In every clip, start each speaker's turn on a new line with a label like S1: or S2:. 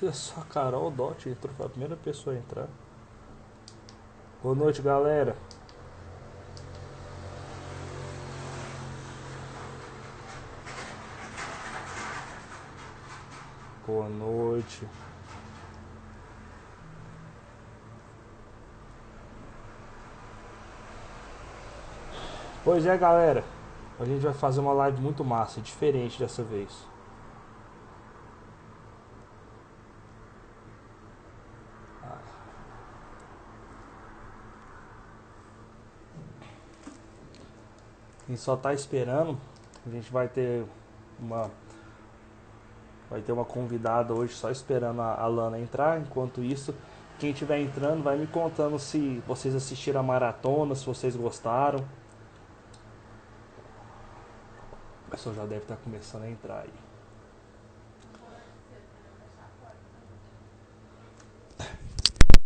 S1: Olha só, Carol Dot entrou, foi a primeira pessoa a entrar. Boa noite, galera. Boa noite. Pois é, galera. A gente vai fazer uma live muito massa, diferente dessa vez. A gente só tá esperando. A gente uma vai ter uma convidada hoje só esperando a Lana entrar. Enquanto isso, quem estiver entrando vai me contando se vocês assistiram a maratona, se vocês gostaram. O pessoal já deve estar começando a entrar aí.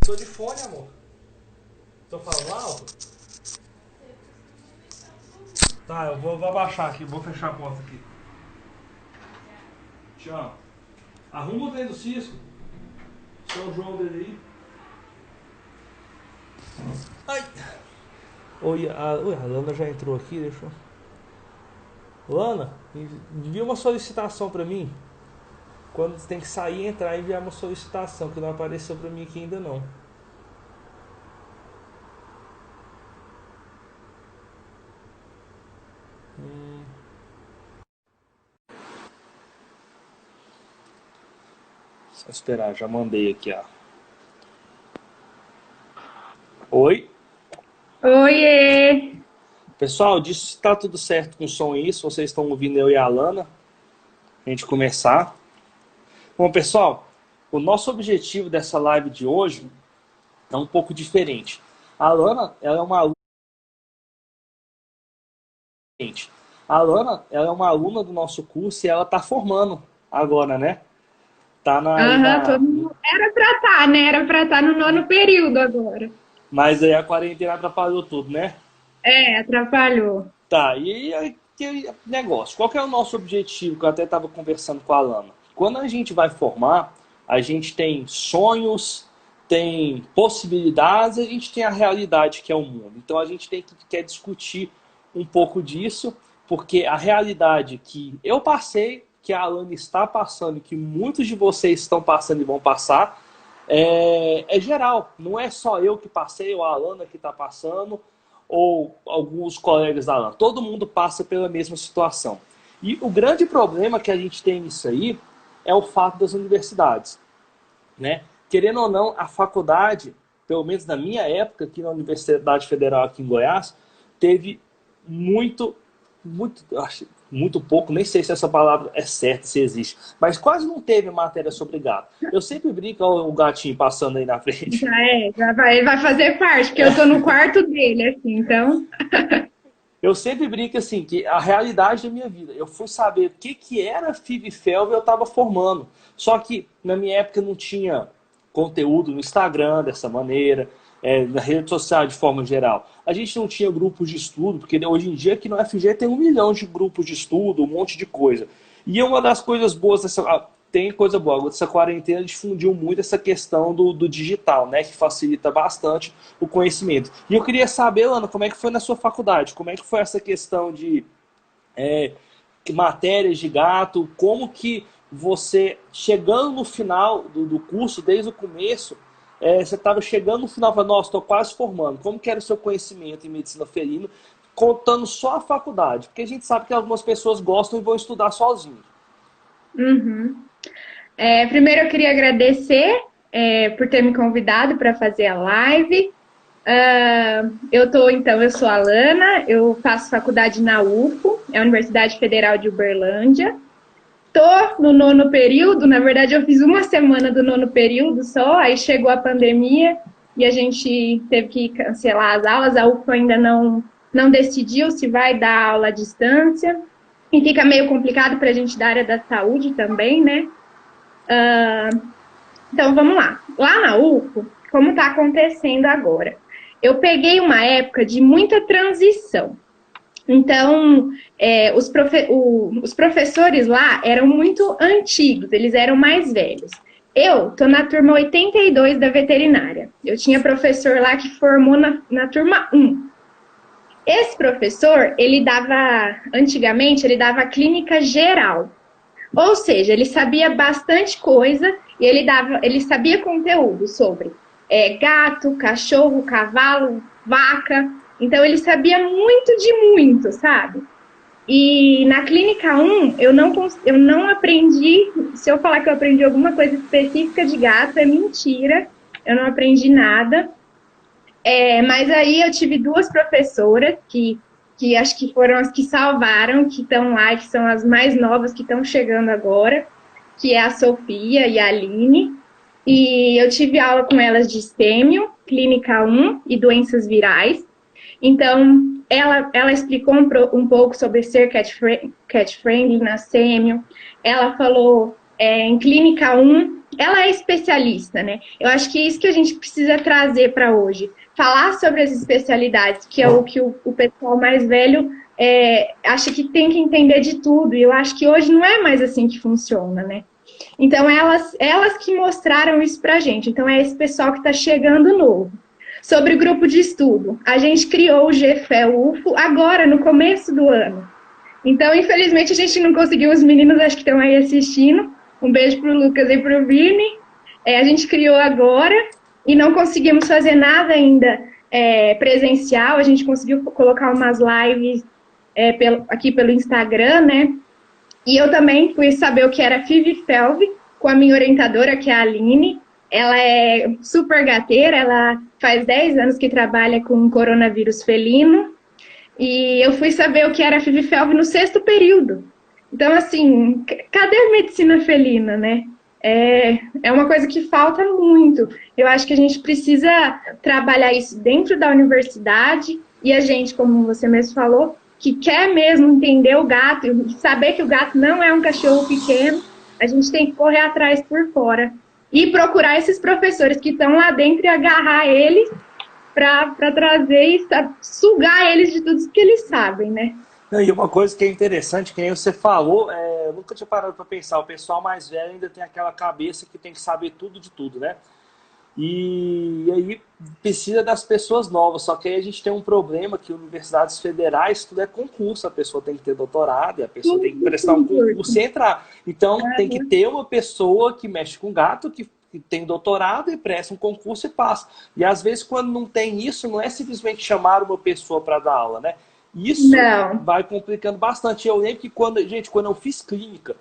S1: Tô de fone, amor. Tô falando alto? Tá, eu vou abaixar aqui, vou fechar a porta aqui. Tchau. Arruma o trem do Cisco. São João dele aí. Ai. Oi, a Lana já entrou aqui, deixa eu... Lana, envia uma solicitação pra mim. Quando você tem que sair e entrar, enviar uma solicitação, que não apareceu pra mim aqui ainda não. Só esperar, já mandei aqui, ó. Oi?
S2: Oiê!
S1: Pessoal, diz se tá tudo certo com o som aí, se vocês estão ouvindo eu e a Lana, a gente começar. Bom, pessoal, o nosso objetivo dessa live de hoje é um pouco diferente. A Lana, ela é uma aluna, ela é uma aluna do nosso curso e ela tá formando agora, né? Tá aí
S2: Aham, todo mundo... Era pra estar, né? Era pra estar no nono período agora.
S1: Mas aí a quarentena atrapalhou tudo, né?
S2: É, atrapalhou.
S1: Tá, e aí que negócio. Qual que é o nosso objetivo? Que eu até estava conversando com a Lana. Quando a gente vai formar, a gente tem sonhos, tem possibilidades, a gente tem a realidade que é o mundo. Então a gente quer discutir um pouco disso, porque a realidade que eu passei, que a Alana está passando, que muitos de vocês estão passando e vão passar, é geral. Não é só eu que passei, ou a Alana que está passando, ou alguns colegas da Alana. Todo mundo passa pela mesma situação. E o grande problema que a gente tem nisso aí é o fato das universidades, né? Querendo ou não, a faculdade, pelo menos na minha época, aqui na Universidade Federal aqui em Goiás, teve muito, muito pouco, nem sei se essa palavra é certa, se existe, mas quase não teve matéria sobre gato. Eu sempre brinco, ó, o gatinho passando aí na frente.
S2: Já vai fazer parte, porque eu tô no quarto dele, assim, então.
S1: Eu sempre brinco assim, que a realidade da minha vida, eu fui saber o que era FIV e FeLV e eu estava formando. Só que na minha época não tinha conteúdo no Instagram dessa maneira, na rede social de forma geral. A gente não tinha grupos de estudo, porque hoje em dia aqui no FG tem 1 milhão de grupos de estudo, um monte de coisa. E uma das coisas boas dessa, tem coisa boa. Essa quarentena difundiu muito essa questão do digital, né? Que facilita bastante o conhecimento. E eu queria saber, Ana, como é que foi na sua faculdade? Como é que foi essa questão de é, matérias de gato? Como que você, chegando no final do curso, desde o começo, você estava chegando no final e falando, nossa, estou quase formando. Como que era o seu conhecimento em medicina felina, contando só a faculdade? Porque a gente sabe que algumas pessoas gostam e vão estudar sozinhos.
S2: Uhum. Primeiro eu queria agradecer, por ter me convidado para fazer a live. Eu sou a Lana, eu faço faculdade na UFO, é a Universidade Federal de Uberlândia. Tô no nono período, na verdade eu fiz uma semana do nono período só, aí chegou a pandemia e a gente teve que cancelar as aulas, a UFO ainda não decidiu se vai dar aula à distância, e fica meio complicado para a gente da área da saúde também, né? Então vamos lá. Lá na UFO, como está acontecendo agora? Eu peguei uma época de muita transição. Então, os professores lá eram muito antigos, eles eram mais velhos. Eu tô na turma 82 da veterinária. Eu tinha professor lá que formou na turma 1. Esse professor, antigamente, ele dava clínica geral. Ou seja, ele sabia bastante coisa e ele sabia conteúdo sobre gato, cachorro, cavalo, vaca. Então, ele sabia muito de muito, sabe? E na clínica 1, eu não aprendi, se eu falar que eu aprendi alguma coisa específica de gato, é mentira, eu não aprendi nada. Mas aí eu tive duas professoras que acho que foram as que salvaram, que estão lá, que são as mais novas que estão chegando agora, que é a Sofia e a Aline. E eu tive aula com elas de estêmio, clínica 1 e doenças virais. Então, ela explicou um pouco sobre ser cat-friendly na sêmio. Ela falou em clínica 1, ela é especialista, né? Eu acho que é isso que a gente precisa trazer para hoje. Falar sobre as especialidades, que é o que o pessoal mais velho acha que tem que entender de tudo. E eu acho que hoje não é mais assim que funciona, né? Então, elas que mostraram isso pra gente. Então, é esse pessoal que está chegando novo. Sobre o grupo de estudo, a gente criou o GFE-UFO agora, no começo do ano. Então, infelizmente, a gente não conseguiu, os meninos acho que estão aí assistindo. Um beijo pro Lucas e pro Vini. A gente criou agora e não conseguimos fazer nada ainda presencial. A gente conseguiu colocar umas lives aqui pelo Instagram, né? E eu também fui saber o que era FIV-FeLV com a minha orientadora, que é a Aline. Ela é super gateira, ela faz 10 anos que trabalha com coronavírus felino. E eu fui saber o que era FIV-FeLV no 6º período. Então, assim, cadê a medicina felina, né? É uma coisa que falta muito. Eu acho que a gente precisa trabalhar isso dentro da universidade. E a gente, como você mesmo falou, que quer mesmo entender o gato, e saber que o gato não é um cachorro pequeno, a gente tem que correr atrás por fora. E procurar esses professores que estão lá dentro e agarrar eles para trazer e sugar eles de tudo que eles sabem, né?
S1: E uma coisa que é interessante, que nem você falou, eu nunca tinha parado para pensar, o pessoal mais velho ainda tem aquela cabeça que tem que saber tudo de tudo, né? E aí precisa das pessoas novas, só que aí a gente tem um problema que universidades federais, tudo é concurso, a pessoa tem que ter doutorado, e a pessoa tem que prestar um concurso e entrar. Então tem que ter uma pessoa que mexe com gato, que tem doutorado e presta um concurso e passa. E às vezes quando não tem isso, não é simplesmente chamar uma pessoa para dar aula, né? Isso vai complicando bastante. Eu lembro que quando eu fiz clínica,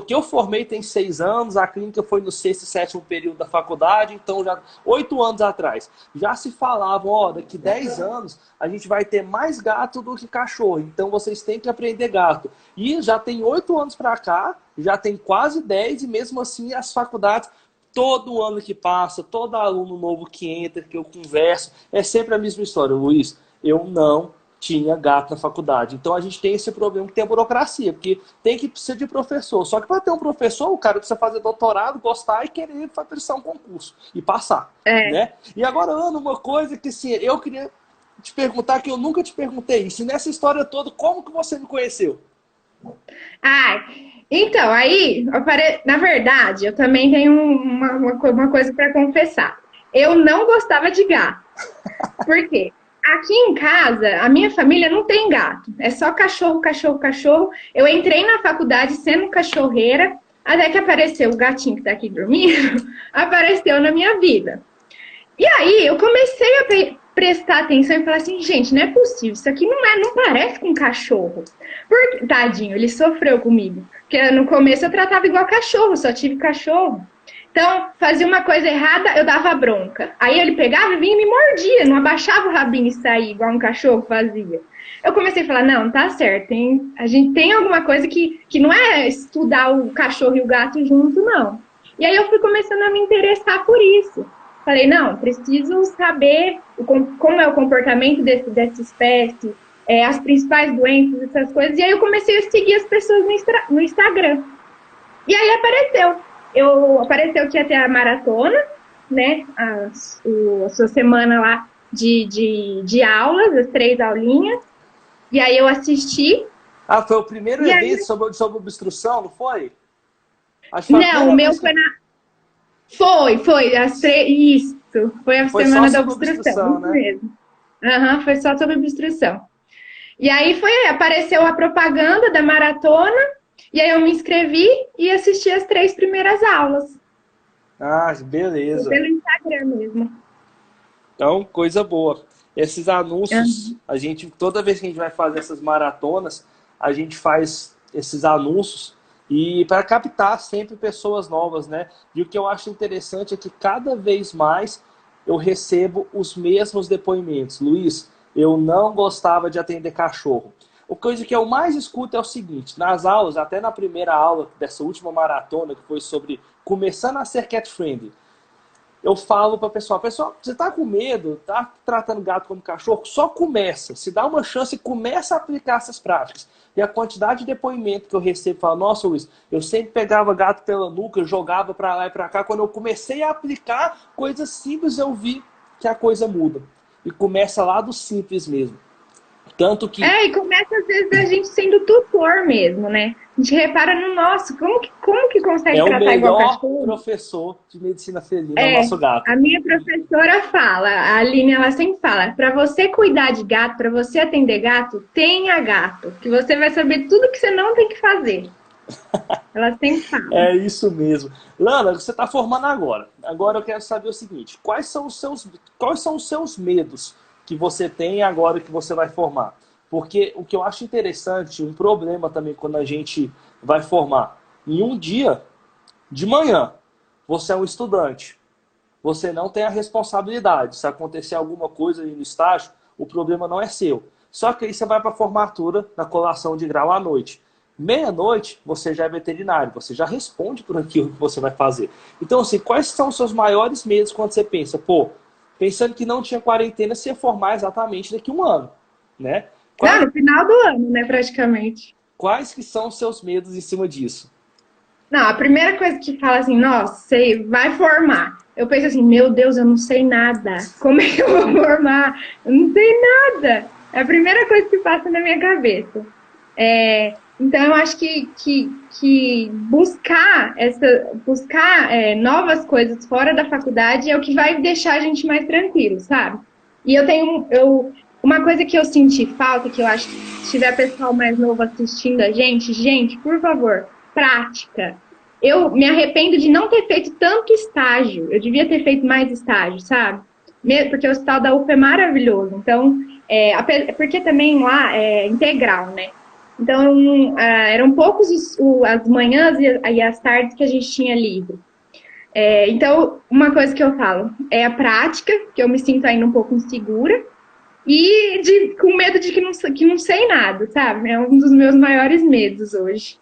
S1: que eu formei tem 6 anos, a clínica foi no 6º e 7º período da faculdade, então já 8 anos atrás, já se falavam, daqui 10 anos a gente vai ter mais gato do que cachorro, então vocês têm que aprender gato. E já tem 8 anos para cá, já tem quase 10, e mesmo assim as faculdades, todo ano que passa, todo aluno novo que entra, que eu converso, é sempre a mesma história. Luiz, eu não tinha gato na faculdade. Então a gente tem esse problema que tem a burocracia, porque tem que precisar de professor. Só que para ter um professor, o cara precisa fazer doutorado, gostar e querer prestar um concurso e passar. Né? E agora, Ana, uma coisa que assim, eu queria te perguntar, que eu nunca te perguntei isso. E nessa história toda, como que você me conheceu?
S2: Então, aí, na verdade, eu também tenho uma coisa para confessar. Eu não gostava de gato. Por quê? Aqui em casa, a minha família não tem gato. É só cachorro, cachorro, cachorro. Eu entrei na faculdade sendo cachorreira, até que apareceu o gatinho que tá aqui dormindo, apareceu na minha vida. E aí, eu comecei a prestar atenção e falar assim, gente, não é possível, isso aqui não parece com cachorro. Porque, tadinho, ele sofreu comigo. Porque no começo eu tratava igual cachorro, só tive cachorro. Então, fazia uma coisa errada, eu dava bronca. Aí ele pegava e vinha e me mordia, não abaixava o rabinho e saía, igual um cachorro fazia. Eu comecei a falar, não, tá certo, a gente tem alguma coisa que não é estudar o cachorro e o gato junto, não. E aí eu fui começando a me interessar por isso. Falei, não, preciso saber como é o comportamento dessa espécie, as principais doenças, essas coisas. E aí eu comecei a seguir as pessoas no Instagram. E aí apareceu que ia ter a maratona, né? A sua semana lá de aulas, as 3 aulinhas. E aí eu assisti.
S1: Ah, foi o primeiro
S2: E
S1: evento
S2: aí,
S1: sobre obstrução, não foi? Acho que foi a
S2: não, o
S1: primeira
S2: meu
S1: vez que
S2: foi foi, isso. Foi a
S1: foi só
S2: semana da
S1: sobre
S2: obstrução,
S1: obstrução,
S2: isso
S1: né?
S2: mesmo. Aham, foi só sobre obstrução. E aí apareceu a propaganda da maratona, e aí eu me inscrevi e assisti as 3 primeiras aulas.
S1: Ah,
S2: Foi
S1: beleza.
S2: pelo Instagram mesmo.
S1: Então, coisa boa. Esses anúncios,
S2: Aham.
S1: a gente, toda vez que a gente vai fazer essas maratonas, a gente faz esses anúncios e para captar sempre pessoas novas, né? E o que eu acho interessante é que cada vez mais eu recebo os mesmos depoimentos. Luiz, eu não gostava de atender cachorro. A coisa que eu mais escuto é o seguinte, nas aulas, até na primeira aula dessa última maratona, que foi sobre começando a ser cat friendly, eu falo para o pessoal, pessoal, você está com medo, tá tratando gato como cachorro? Só começa, se dá uma chance e começa a aplicar essas práticas. E a quantidade de depoimento que eu recebo, fala, nossa Luiz, eu sempre pegava gato pela nuca, jogava para lá e para cá, quando eu comecei a aplicar coisas simples, eu vi que a coisa muda. E começa lá do simples mesmo. Tanto que
S2: E começa às vezes a gente sendo tutor mesmo, né? A gente repara no nosso, como que
S1: é
S2: consegue
S1: o
S2: tratar igual
S1: melhor
S2: cachorro?
S1: professor de medicina felina, é o
S2: É,
S1: nosso gato.
S2: a minha professora fala, a Aline, ela sempre fala, para você cuidar de gato, para você atender gato, tenha gato, que você vai saber tudo que você não tem que fazer. Ela sempre fala.
S1: É isso mesmo. Lana, você está formando agora. Agora eu quero saber o seguinte: quais são os seus medos que você tem agora que você vai formar? Porque o que eu acho interessante, um problema também quando a gente vai formar, em um dia de manhã, você é um estudante, você não tem a responsabilidade. Se acontecer alguma coisa aí no estágio, o problema não é seu. Só que aí você vai para a formatura, na colação de grau à noite. Meia-noite, você já é veterinário, você já responde por aquilo que você vai fazer. Então, assim, quais são os seus maiores medos quando você pensa, pô, pensando que não tinha quarentena, você ia formar exatamente daqui a um ano, né?
S2: Não,
S1: Quais,
S2: no final do ano, né, praticamente.
S1: quais que são os seus medos em cima disso?
S2: Não, a primeira coisa que fala assim, nossa, você vai formar. Eu penso assim, meu Deus, eu não sei nada. Como é que eu vou formar? Eu não sei nada. É a primeira coisa que passa na minha cabeça. Então, eu acho que buscar novas coisas fora da faculdade é o que vai deixar a gente mais tranquilo, sabe? E uma coisa que eu senti falta, que eu acho que se tiver pessoal mais novo assistindo a gente, por favor, prática. Eu me arrependo de não ter feito tanto estágio. Eu devia ter feito mais estágio, sabe? Porque o hospital da UFA é maravilhoso. Então, porque também lá é integral, né? Então, eram poucos as manhãs e as tardes que a gente tinha livre. Então, uma coisa que eu falo é a prática, que eu me sinto ainda um pouco insegura, e com medo de que não sei nada, sabe? É um dos meus maiores medos hoje.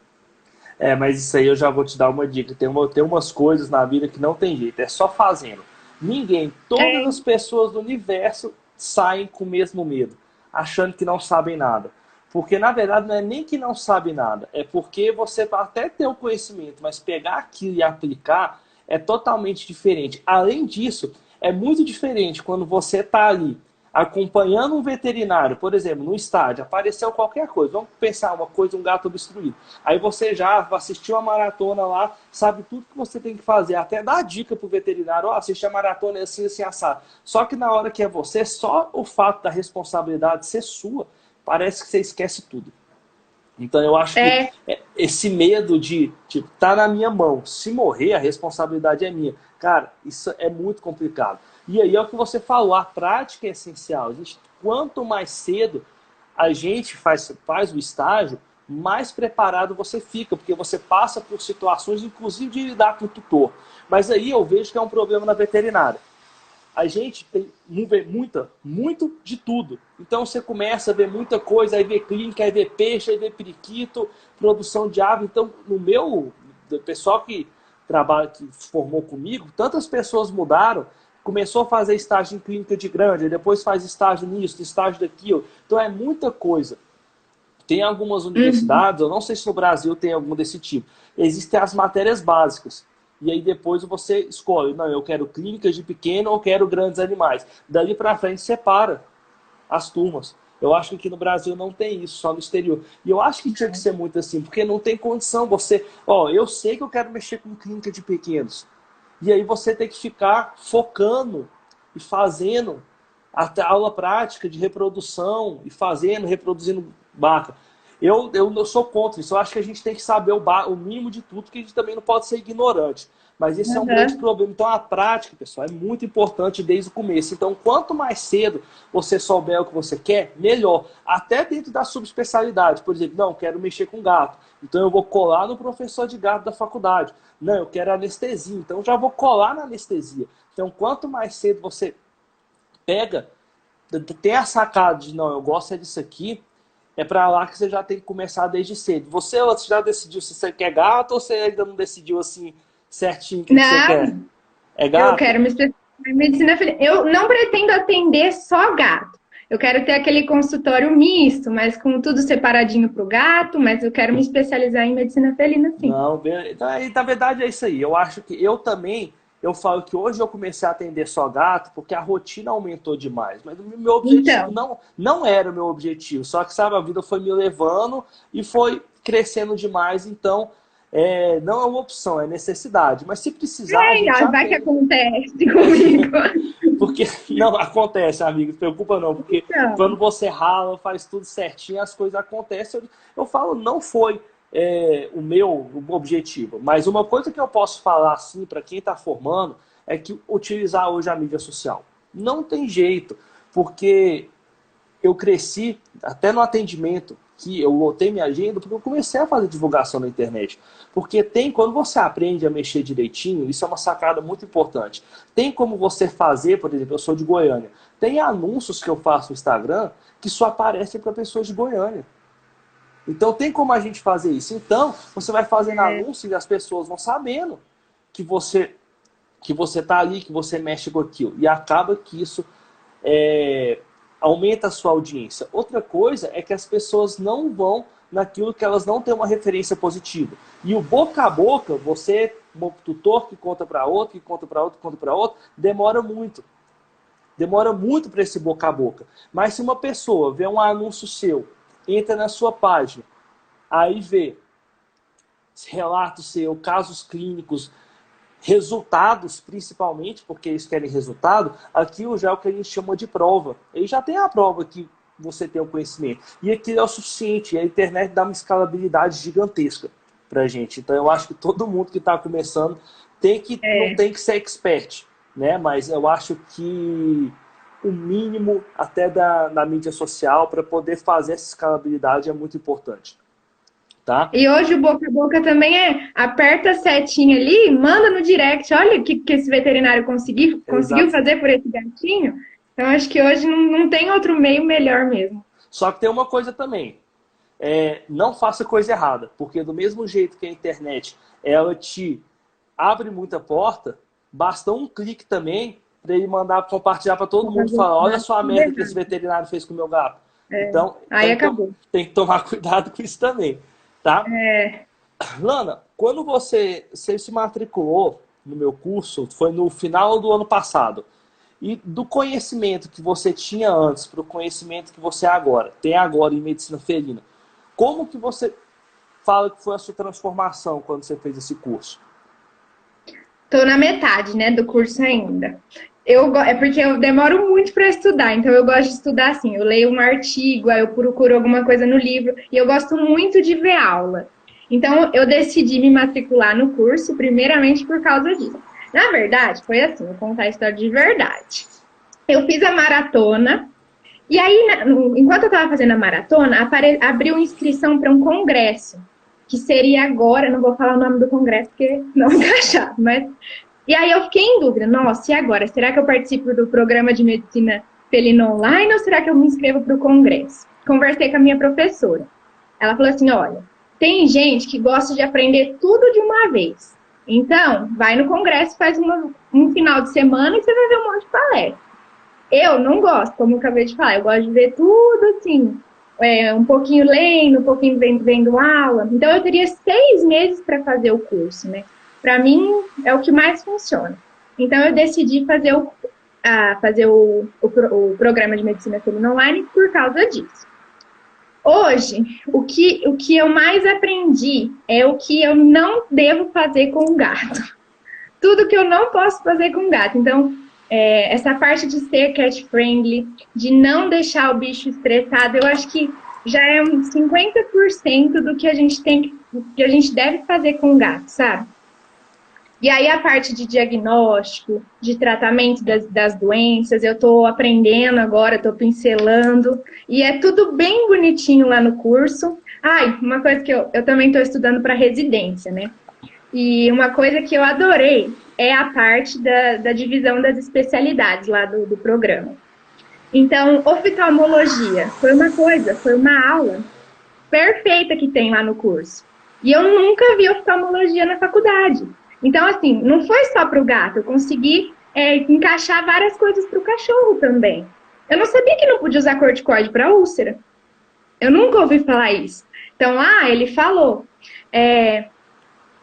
S1: É, mas isso aí eu já vou te dar uma dica. Tem umas coisas na vida que não tem jeito, é só fazendo. Ninguém, todas
S2: É,
S1: as pessoas do universo saem com o mesmo medo, achando que não sabem nada. Porque na verdade não é nem que não sabe nada, é porque você até ter o conhecimento, mas pegar aquilo e aplicar é totalmente diferente. Além disso, é muito diferente quando você está ali acompanhando um veterinário, por exemplo, no estádio, apareceu qualquer coisa, vamos pensar uma coisa, um gato obstruído. Aí você já assistiu a maratona lá, sabe tudo que você tem que fazer, até dá dica pro veterinário, ó, assistir a maratona assim, assim, assado. Só que na hora que é você, só o fato da responsabilidade ser sua, parece que você esquece tudo. Então eu acho que
S2: é,
S1: esse medo de, tipo, tá na minha mão, se morrer a responsabilidade é minha. Cara, isso é muito complicado. E aí é o que você falou, a prática é essencial. Quanto mais cedo a gente faz o estágio, mais preparado você fica, porque você passa por situações, inclusive de lidar com o tutor. Mas aí eu vejo que é um problema na veterinária. A gente vê muito de tudo. Então você começa a ver muita coisa, aí vê clínica, aí vê peixe, aí vê periquito, produção de ave. Então, no meu, do pessoal que trabalha, que formou comigo, tantas pessoas mudaram, começou a fazer estágio em clínica de grande, depois faz estágio nisso, estágio daquilo. Então é muita coisa. Tem algumas
S2: uhum.
S1: universidades, eu não sei se no Brasil tem algum desse tipo. Existem as matérias básicas. E aí depois você escolhe, não, eu quero clínicas de pequeno ou quero grandes animais. Dali para frente separa as turmas. Eu acho que aqui no Brasil não tem isso, só no exterior. E eu acho que tinha que ser muito assim, porque não tem condição você... Ó, eu sei que eu quero mexer com clínica de pequenos. E aí você tem que ficar focando e fazendo até aula prática de reprodução e fazendo, reproduzindo vaca. Eu sou contra isso. Eu acho que a gente tem que saber o mínimo de tudo, que a gente também não pode ser ignorante. Mas esse é um grande problema. Então a prática, pessoal, é muito importante desde o começo. Então quanto mais cedo você souber o que você quer, melhor. Até dentro da subespecialidade. Por exemplo, não, quero mexer com gato. Então eu vou colar no professor de gato da faculdade. Não, eu quero anestesia. Então eu já vou colar na anestesia. Então quanto mais cedo você pega, tem a sacada de, não, eu gosto é disso aqui, é pra lá que você já tem que começar desde cedo. Você já decidiu se você quer gato ou você ainda não decidiu assim certinho o que você quer?
S2: Não,
S1: É
S2: eu
S1: gato?
S2: quero me especializar em medicina felina. Eu não pretendo atender só gato. Eu quero ter aquele consultório misto, mas com tudo separadinho para o gato, mas eu quero me especializar em medicina felina, sim.
S1: Não, então, na verdade é isso aí. Eu acho que eu também, eu falo que hoje eu comecei a atender só gato porque a rotina aumentou demais. Mas o meu objetivo
S2: Então,
S1: não era o meu objetivo. Só que, sabe, a vida foi me levando e foi crescendo demais. Então, não é uma opção, é necessidade. Mas se precisar, a gente
S2: vai que
S1: atende.
S2: acontece comigo.
S1: Porque não acontece, amigo, não se preocupa não, porque
S2: Então,
S1: quando você rala, faz tudo certinho, as coisas acontecem. Eu falo, não foi o meu objetivo, mas uma coisa que eu posso falar assim para quem está formando é que utilizar hoje a mídia social. Não tem jeito, porque eu cresci até no atendimento, que eu lotei minha agenda, porque eu comecei a fazer divulgação na internet. Porque quando você aprende a mexer direitinho, isso é uma sacada muito importante. Tem como você fazer, por exemplo, eu sou de Goiânia, tem anúncios que eu faço no Instagram que só aparecem para pessoas de Goiânia. Então tem como a gente fazer isso. Então, você vai fazendo anúncio e as pessoas vão sabendo que você está ali, que você mexe com aquilo. E acaba que isso aumenta a sua audiência. Outra coisa é que as pessoas não vão naquilo que elas não têm uma referência positiva. E o boca a boca, você, um tutor que conta para outro, que conta para outro, que conta para outro, demora muito. Demora muito para esse boca a boca. Mas se uma pessoa vê um anúncio seu, entra na sua página, aí vê relatos seus, casos clínicos, resultados, principalmente, porque eles querem resultado, aquilo já é o que a gente chama de prova. Ele já tem a prova que você tem o conhecimento. E aquilo é o suficiente. A internet dá uma escalabilidade gigantesca pra gente. Então eu acho que todo mundo que está começando não tem que ser expert, né? Mas eu acho que o mínimo até da mídia social para poder fazer essa escalabilidade é muito importante. Tá?
S2: e hoje o boca a boca também aperta a setinha ali, manda no direct, olha o que esse veterinário conseguiu
S1: Exato.
S2: fazer por esse gatinho. Então acho que hoje não tem outro meio melhor mesmo.
S1: Só que tem uma coisa também. Não faça coisa errada, porque do mesmo jeito que a internet ela te abre muita porta, basta um clique também para ele mandar compartilhar para todo mundo falar, olha só a merda que esse veterinário fez com o meu gato. Então
S2: Aí acabou.
S1: tem que tomar cuidado com isso também, tá? Lana, quando você se matriculou no meu curso, foi no final do ano passado, e do conhecimento que você tinha antes para o conhecimento que você tem agora em medicina felina, como que você fala que foi a sua transformação quando você fez esse curso?
S2: Tô na metade, né, do curso ainda. É porque eu demoro muito para estudar, então eu gosto de estudar assim. Eu leio um artigo, aí eu procuro alguma coisa no livro, e eu gosto muito de ver aula. Então eu decidi me matricular no curso, primeiramente por causa disso. Na verdade, foi assim, vou contar a história de verdade. Eu fiz a maratona, e aí, enquanto eu estava fazendo a maratona, abriu inscrição para um congresso, que seria agora, não vou falar o nome do congresso, porque não encaixar, mas... E aí eu fiquei em dúvida, nossa, e agora? Será que eu participo do programa de medicina felina online ou será que eu me inscrevo para o congresso? Conversei com a minha professora. Ela falou assim, olha, tem gente que gosta de aprender tudo de uma vez. Então, vai no congresso, faz um final de semana e você vai ver um monte de palestra. Eu não gosto, como eu acabei de falar, eu gosto de ver tudo assim, um pouquinho lendo, um pouquinho vendo aula. Então, eu teria 6 meses para fazer o curso, né? Para mim, é o que mais funciona. Então, eu decidi fazer a fazer o programa de medicina felina online por causa disso. Hoje, o que eu mais aprendi é o que eu não devo fazer com o gato. Tudo que eu não posso fazer com o gato. Então, essa parte de ser cat-friendly, de não deixar o bicho estressado, eu acho que já é uns 50% do que a gente deve fazer com o gato, sabe? E aí a parte de diagnóstico, de tratamento das doenças, eu estou aprendendo agora, estou pincelando, e é tudo bem bonitinho lá no curso. Uma coisa que eu também estou estudando para residência, né? E uma coisa que eu adorei é a parte da divisão das especialidades lá do programa. Então, oftalmologia foi uma aula perfeita que tem lá no curso. E eu nunca vi oftalmologia na faculdade. Então, assim, não foi só para o gato, eu consegui encaixar várias coisas para o cachorro também. Eu não sabia que não podia usar corticoide para úlcera. Eu nunca ouvi falar isso. Então, ele falou.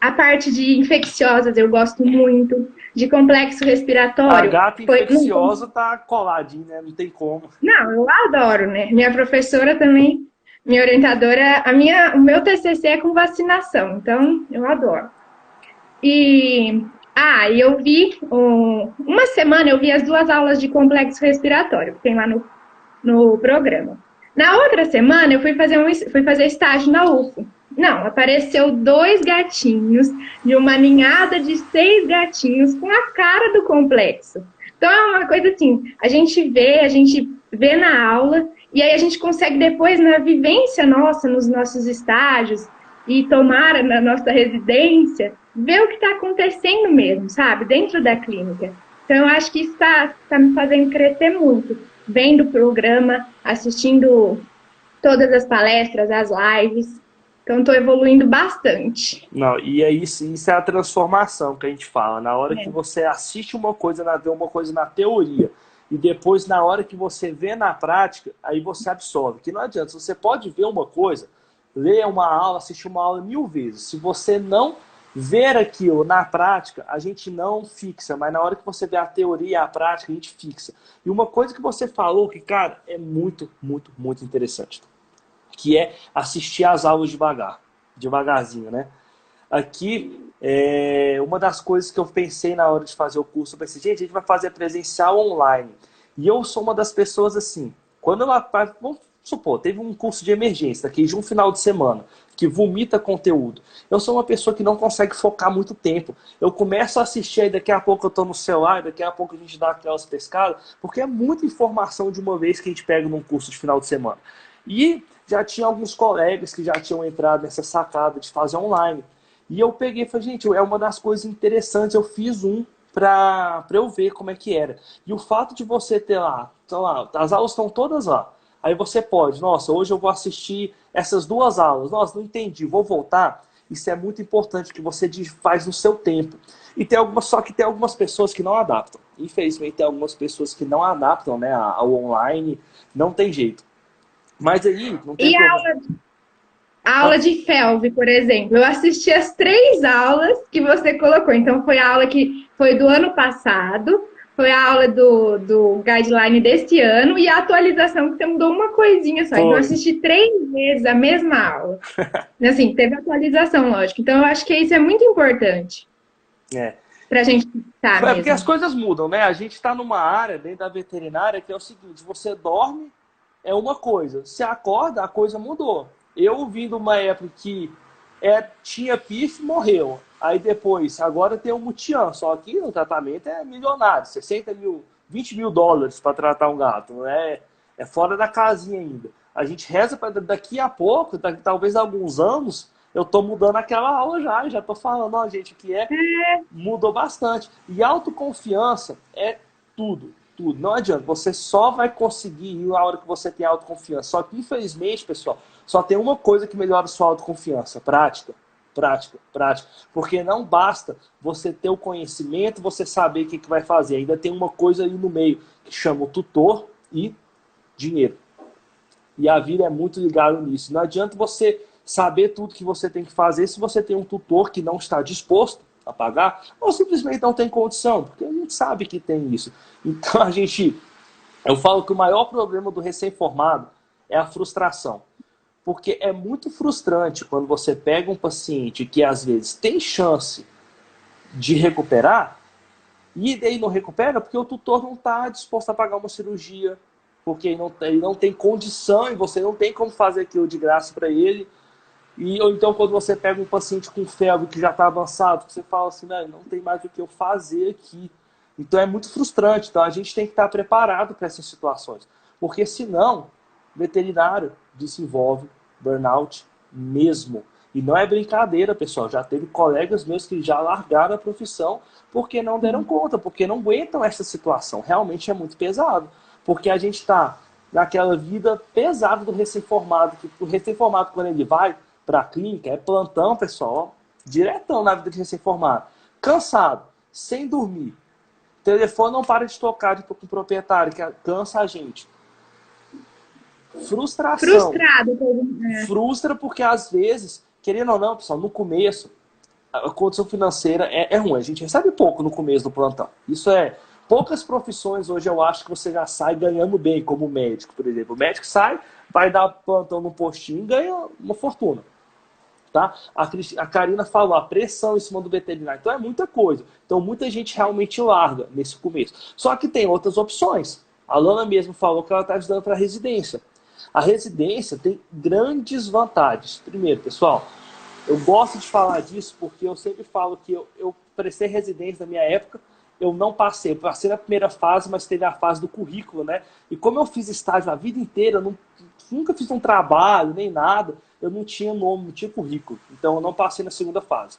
S2: A parte de infecciosas eu gosto muito, de complexo respiratório.
S1: A gata infecciosa tá coladinha, né? Não tem como.
S2: Não, eu adoro, né? Minha professora também, minha orientadora, o meu TCC é com vacinação, então eu adoro. E eu vi, uma semana eu vi as 2 aulas de complexo respiratório, que tem lá no programa. Na outra semana eu fui fazer estágio na UFO. Não, apareceu 2 gatinhos de uma ninhada de 6 gatinhos com a cara do complexo. Então é uma coisa assim, a gente vê na aula e aí a gente consegue depois na vivência nossa, nos nossos estágios e tomara na nossa residência, ver o que está acontecendo mesmo, sabe? Dentro da clínica. Então eu acho que isso está me fazendo crescer muito. Vendo o programa, assistindo todas as palestras, as lives. Então, estou evoluindo bastante.
S1: Não, e é isso é a transformação que a gente fala. Na hora que você assiste uma coisa, vê uma coisa na teoria, e depois, na hora que você vê na prática, aí você absorve. Que não adianta, você pode ver uma coisa, ler uma aula, assistir uma aula 1000 vezes. Se você não ver aquilo na prática, a gente não fixa. Mas na hora que você vê a teoria e a prática, a gente fixa. E uma coisa que você falou que, cara, é muito, muito, muito interessante. Que é assistir às aulas devagarzinho, né? Aqui, uma das coisas que eu pensei na hora de fazer o curso, eu pensei, gente, a gente vai fazer presencial online. E eu sou uma das pessoas assim, quando vamos supor, teve um curso de emergência, daqui de um final de semana, que vomita conteúdo. Eu sou uma pessoa que não consegue focar muito tempo. Eu começo a assistir, aí daqui a pouco eu estou no celular, daqui a pouco a gente dá aquelas pescadas, porque é muita informação de uma vez que a gente pega num curso de final de semana. E já tinha alguns colegas que já tinham entrado nessa sacada de fazer online. E eu peguei e falei, gente, é uma das coisas interessantes, eu fiz para eu ver como é que era. E o fato de você ter lá, as aulas estão todas lá. Aí você pode, nossa, hoje eu vou assistir essas 2 aulas. Nossa, não entendi, vou voltar. Isso é muito importante, que você faz no seu tempo. E só que tem algumas pessoas que não adaptam. Infelizmente, tem algumas pessoas que não adaptam, né, ao online. Não tem jeito. Mas aí, não tem problema.
S2: A aula de FELV, por exemplo, eu assisti as 3 aulas que você colocou. Então, foi a aula que foi do ano passado, foi a aula do guideline desse ano e a atualização que você mudou uma coisinha só. Então, eu assisti 3 vezes a mesma aula. Assim, teve atualização, lógico. Então, eu acho que isso é muito importante. Pra gente estar mesmo.
S1: Porque as coisas mudam, né? A gente está numa área dentro da veterinária que é o seguinte, você dorme, é uma coisa. Se acorda, a coisa mudou. Eu vim de uma época que tinha PIF, morreu. Aí depois, agora tem o Mutian. Só que o tratamento é milionário. 60 mil, 20 mil dólares para tratar um gato. Não é fora da casinha ainda. A gente reza para daqui a pouco, talvez alguns anos, eu estou mudando aquela aula já estou falando, ó, gente, o que mudou bastante. E autoconfiança é tudo. Não adianta, você só vai conseguir ir na hora que você tem autoconfiança. Só que, infelizmente, pessoal, só tem uma coisa que melhora a sua autoconfiança: prática. Porque não basta você ter o conhecimento, você saber o que vai fazer. Ainda tem uma coisa aí no meio que chama o tutor e dinheiro. E a vida é muito ligada nisso. Não adianta você saber tudo que você tem que fazer se você tem um tutor que não está disposto a pagar ou simplesmente não tem condição. Porque mundo sabe que tem isso. Então eu falo que o maior problema do recém-formado é a frustração. Porque é muito frustrante quando você pega um paciente que às vezes tem chance de recuperar e daí não recupera porque o tutor não está disposto a pagar uma cirurgia, porque ele não tem condição e você não tem como fazer aquilo de graça para ele. Ou então quando você pega um paciente com febre que já está avançado, você fala assim, não tem mais o que eu fazer aqui. Então é muito frustrante. Então a gente tem que estar preparado para essas situações. Porque senão, veterinário desenvolve burnout mesmo. E não é brincadeira, pessoal. Já teve colegas meus que já largaram a profissão porque não deram conta, porque não aguentam essa situação. Realmente é muito pesado. Porque a gente está naquela vida pesada do recém-formado. Que o recém-formado, quando ele vai para a clínica, é plantão, pessoal. Diretão na vida de recém-formado. Cansado, sem dormir. O telefone não para de tocar com o proprietário, que cansa a gente. Frustração.
S2: Frustrado.
S1: Frustra porque, às vezes, querendo ou não, pessoal, no começo, a condição financeira é ruim. A gente recebe pouco no começo do plantão. Isso é... Poucas profissões hoje eu acho que você já sai ganhando bem, como médico, por exemplo. O médico sai, vai dar plantão no postinho e ganha uma fortuna. Tá? A Karina falou, a pressão em cima do veterinário. Então é muita coisa. Então muita gente realmente larga nesse começo. Só que tem outras opções. A Lana mesmo falou que ela está estudando para residência. A residência tem grandes vantagens. Primeiro, pessoal, eu gosto de falar disso porque eu sempre falo que eu prestei residência na minha época, eu não passei. Eu passei na primeira fase, mas teve a fase do currículo, né? E como eu fiz estágio a vida inteira, eu nunca fiz um trabalho, nem nada, eu não tinha nome, não tinha currículo. Então eu não passei na segunda fase.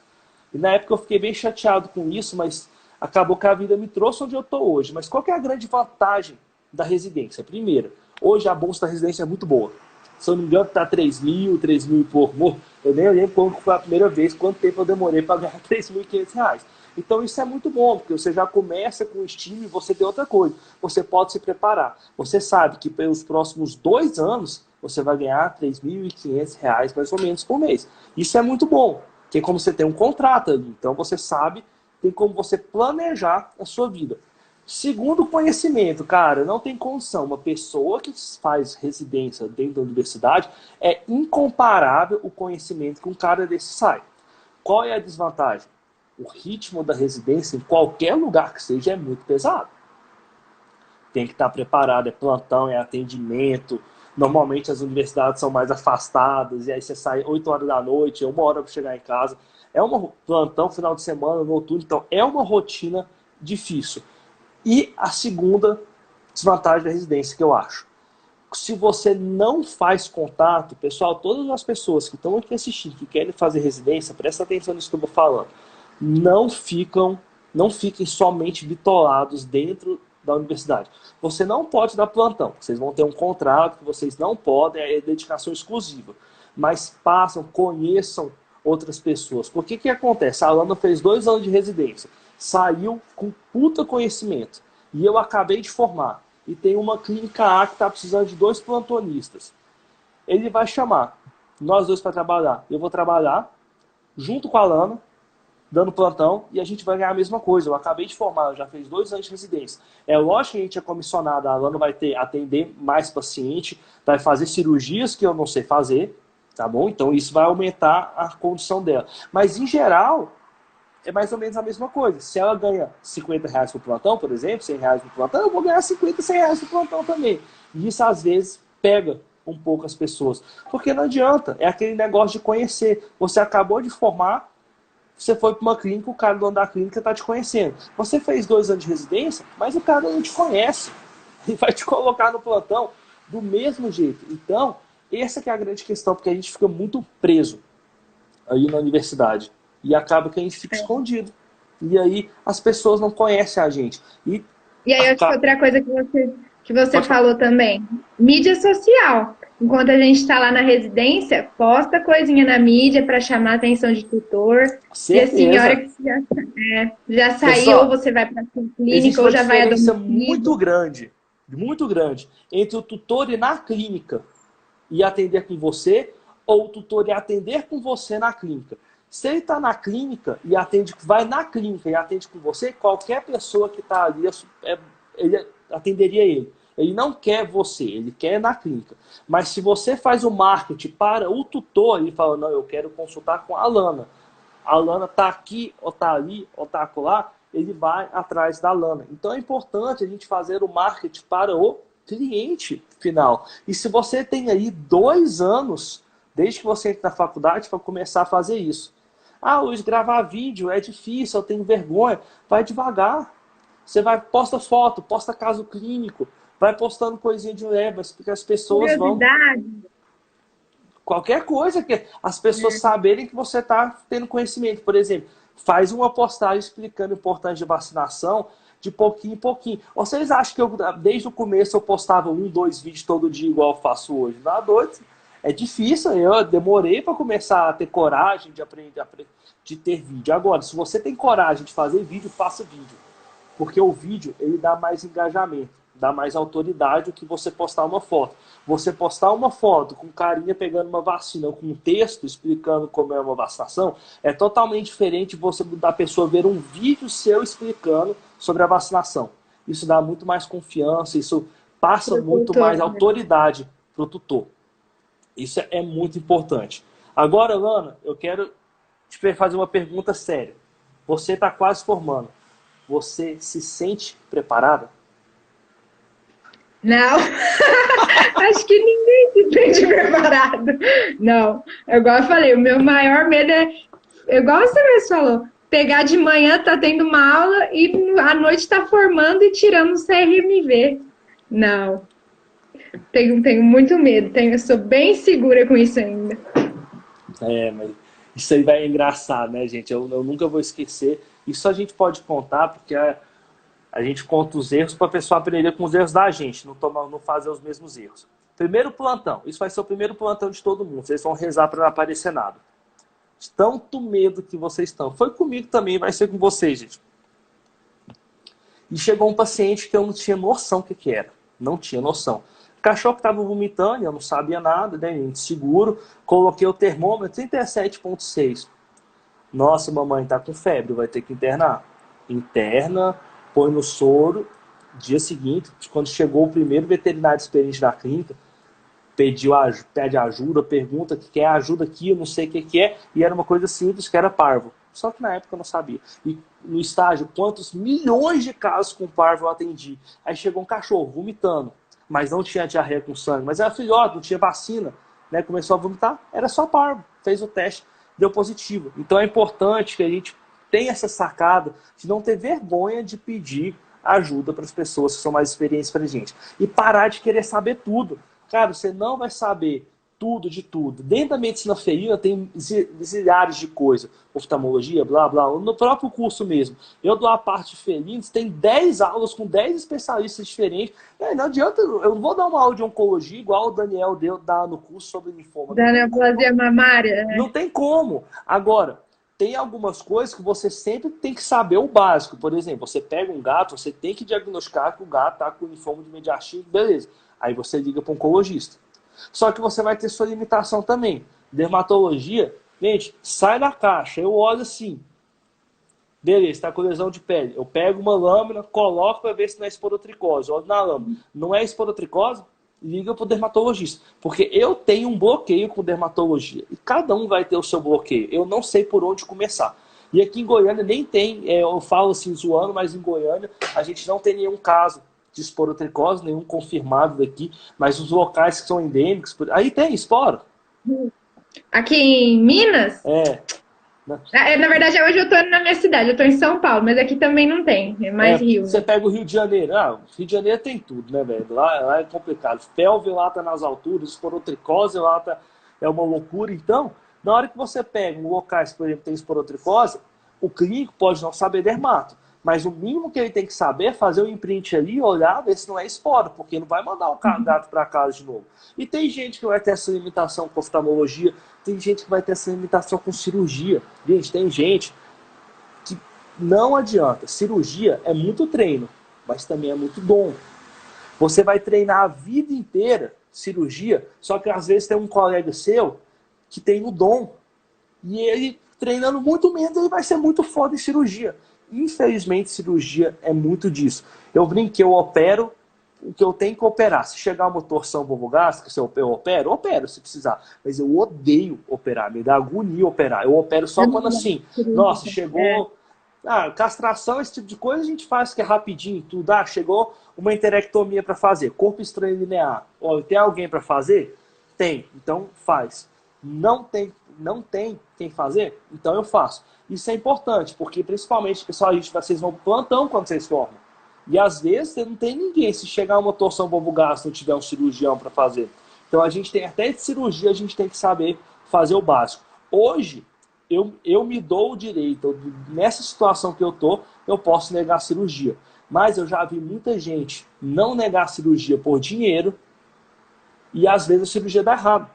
S1: E na época eu fiquei bem chateado com isso, mas acabou que a vida me trouxe onde eu estou hoje. Mas qual que é a grande vantagem da residência? Primeiro, hoje a bolsa da residência é muito boa. Se eu não me engano, está 3 mil e pouco. Eu nem lembro quando foi a primeira vez, quanto tempo eu demorei para ganhar R$ 3.500. Então isso é muito bom, porque você já começa com o estilo e você tem outra coisa. Você pode se preparar. Você sabe que pelos próximos 2 anos, você vai ganhar R$ 3.500 mais ou menos por mês. Isso é muito bom, porque como você tem um contrato ali, então você sabe, tem como você planejar a sua vida. Segundo conhecimento, cara, não tem condição. Uma pessoa que faz residência dentro da universidade é incomparável o conhecimento que um cara desse sai. Qual é a desvantagem? O ritmo da residência, em qualquer lugar que seja, é muito pesado. Tem que estar preparado, é plantão, é atendimento. Normalmente as universidades são mais afastadas, e aí você sai 8 horas da noite, 1 hora para chegar em casa. É um plantão, final de semana, noturno, então é uma rotina difícil. E a segunda desvantagem da residência que eu acho. Se você não faz contato, pessoal, todas as pessoas que estão aqui assistindo, que querem fazer residência, presta atenção nisso que eu vou falando. Não fiquem somente bitolados dentro da universidade. Você não pode dar plantão. Vocês vão ter um contrato que vocês não podem, é dedicação exclusiva. Mas conheçam outras pessoas. Por que acontece? A Alana fez 2 anos de residência. Saiu com puta conhecimento. E eu acabei de formar. E tem uma clínica A que está precisando de 2 plantonistas. Ele vai chamar nós 2 para trabalhar. Eu vou trabalhar junto com a Alana, dando plantão, e a gente vai ganhar a mesma coisa. Eu acabei de formar, eu já fiz 2 anos de residência. É lógico que a gente é comissionado, a Alana vai atender mais paciente, vai fazer cirurgias que eu não sei fazer, tá bom? Então isso vai aumentar a condição dela. Mas em geral, é mais ou menos a mesma coisa. Se ela ganha R$ 50 por plantão, por exemplo, R$ 100 por plantão, eu vou ganhar 50, R$ 100 por plantão também. E isso às vezes pega um pouco as pessoas. Porque não adianta, é aquele negócio de conhecer. Você acabou de formar, você foi para uma clínica, o cara do dono da clínica está te conhecendo. Você fez 2 anos de residência, mas o cara não te conhece. Ele vai te colocar no plantão do mesmo jeito. Então, essa que é a grande questão, porque a gente fica muito preso aí na universidade. E acaba que a gente fica escondido. E aí as pessoas não conhecem a gente. E
S2: aí, outra coisa que você falou também. Mídia social. Enquanto a gente está lá na residência, posta coisinha na mídia para chamar a atenção de tutor.
S1: Certeza.
S2: E a senhora que já saiu, pessoal, ou você vai para a clínica, ou já vai a domicílio.
S1: Muito grande, entre o tutor ir na clínica e atender com você, ou o tutor ir atender com você na clínica. Se ele está na clínica e atende, vai na clínica e atende com você, qualquer pessoa que está ali, ele atenderia ele. Ele não quer você, ele quer na clínica. Mas se você faz o marketing para o tutor, ele fala, não, eu quero consultar com a Alana. A Alana está aqui, ou está ali, ou está acolá, ele vai atrás da Alana. Então é importante a gente fazer o marketing para o cliente final. E se você tem aí 2 anos, desde que você entra na faculdade, para começar a fazer isso. Ah, Luiz, gravar vídeo é difícil, eu tenho vergonha. Vai devagar. Você vai, posta foto, posta caso clínico, vai postando coisinha de leve, porque as pessoas vão... Qualquer coisa que as pessoas saberem que você está tendo conhecimento. Por exemplo, faz uma postagem explicando a importância de vacinação de pouquinho em pouquinho. Vocês acham que eu, desde o começo eu postava 1, 2 vídeos todo dia igual eu faço hoje? Não, doido. É difícil, eu demorei para começar a ter coragem de aprender, de ter vídeo. Agora, se você tem coragem de fazer vídeo, faça vídeo. Porque o vídeo, ele dá mais engajamento, dá mais autoridade do que você postar uma foto. Você postar uma foto com carinha pegando uma vacina, com um texto explicando como é uma vacinação, é totalmente diferente você da pessoa ver um vídeo seu explicando sobre a vacinação. Isso dá muito mais confiança, isso passa muito mais autoridade para o tutor. Isso é muito importante. Agora, Lana, eu quero te fazer uma pergunta séria. Você está quase formando. Você se sente preparada?
S2: Não. Acho que ninguém se sente preparado. Não. Igual eu falei, o meu maior medo é, igual você mesmo falou, pegar de manhã, tá tendo uma aula e à noite tá formando e tirando o CRMV. Não. Tenho muito medo. Eu sou bem segura com isso ainda.
S1: Mas isso aí vai engraçado, né, gente? Eu nunca vou esquecer. Isso a gente pode contar, porque a gente conta os erros para a pessoa aprender com os erros da gente, não fazer os mesmos erros. Primeiro plantão. Isso vai ser o primeiro plantão de todo mundo. Vocês vão rezar para não aparecer nada. De tanto medo que vocês estão. Foi comigo também, vai ser com vocês, gente. E chegou um paciente que eu não tinha noção do que era. Não tinha noção. O cachorro estava vomitando, eu não sabia nada, né? Seguro. Coloquei o termômetro 37,6. Nossa, mamãe tá com febre, vai ter que internar. Interna, põe no soro. Dia seguinte, quando chegou o primeiro veterinário experiente da clínica, pede ajuda, pergunta o que quer ajuda aqui, eu não sei o que é, e era uma coisa simples, que era parvo. Só que na época eu não sabia. E no estágio, quantos milhões de casos com parvo eu atendi? Aí chegou um cachorro vomitando, mas não tinha diarreia com sangue, mas era filhote, não tinha vacina, né? Começou a vomitar, era só parvo. Fez o teste, deu positivo. Então é importante que a gente tenha essa sacada de não ter vergonha de pedir ajuda para as pessoas que são mais experientes para a gente. E parar de querer saber tudo. Cara, você não vai saber tudo de tudo. Dentro da medicina felina tem zilhares de coisas. Oftalmologia, blá, blá. No próprio curso mesmo. Eu dou a parte de felinos, tem 10 aulas com 10 especialistas diferentes. Não adianta, eu não vou dar uma aula de oncologia igual o Daniel dá no curso sobre linfoma.
S2: Daniel neoplasia mamária.
S1: Não tem como. Agora, tem algumas coisas que você sempre tem que saber o básico. Por exemplo, você pega um gato, você tem que diagnosticar que o gato está com linfoma de mediastino, beleza. Aí você liga para um oncologista. Só que você vai ter sua limitação também. Dermatologia, gente, sai da caixa. Eu olho assim, beleza, está com lesão de pele. Eu pego uma lâmina, coloco para ver se não é esporotricose. Olho na lâmina. Não é esporotricose? Liga para o dermatologista. Porque eu tenho um bloqueio com dermatologia. E cada um vai ter o seu bloqueio. Eu não sei por onde começar. E aqui em Goiânia nem tem, eu falo assim zoando, mas em Goiânia a gente não tem nenhum caso de esporotricose, nenhum confirmado daqui. Mas os locais que são endêmicos, aí tem esporo.
S2: Aqui em Minas?
S1: Na
S2: verdade, hoje eu tô na minha cidade, eu tô em São Paulo, mas aqui também não tem, é mais Rio.
S1: Você pega o Rio de Janeiro, Rio de Janeiro tem tudo, né, velho? Lá é complicado. Pelve lá tá nas alturas, esporotricose lá tá, é uma loucura. Então, na hora que você pega um locais, por exemplo, tem esporotricose, o clínico pode não saber dermato, mas o mínimo que ele tem que saber é fazer o imprint ali, olhar, ver se não é esporo, porque não vai mandar o gato para casa de novo. E tem gente que vai ter essa limitação com oftalmologia, tem gente que vai ter essa limitação com cirurgia. Gente, tem gente que não adianta. Cirurgia é muito treino, mas também é muito dom. Você vai treinar a vida inteira cirurgia, só que às vezes tem um colega seu que tem o dom. E ele treinando muito menos, aí vai ser muito foda em cirurgia. Infelizmente, cirurgia é muito disso. Eu brinquei, eu opero o que eu tenho que operar. Se chegar uma torção bulbogástrica, se eu opero se precisar. Mas eu odeio operar, me dá agonia operar. Eu opero só quando assim, nossa, chegou... castração, esse tipo de coisa a gente faz que é rapidinho, tudo. Chegou uma enterectomia para fazer, corpo estranho linear. Olha, tem alguém para fazer? Tem, então faz. Não tem quem fazer? Então eu faço. Isso é importante, porque principalmente, pessoal, vocês vão pro plantão quando vocês formam. E às vezes você não tem ninguém. Se chegar uma torção bulbogástrica, não tiver um cirurgião para fazer. Então a gente tem, até de cirurgia, a gente tem que saber fazer o básico. Hoje, eu me dou o direito, nessa situação que eu tô, eu posso negar a cirurgia. Mas eu já vi muita gente não negar a cirurgia por dinheiro e às vezes a cirurgia dá errado.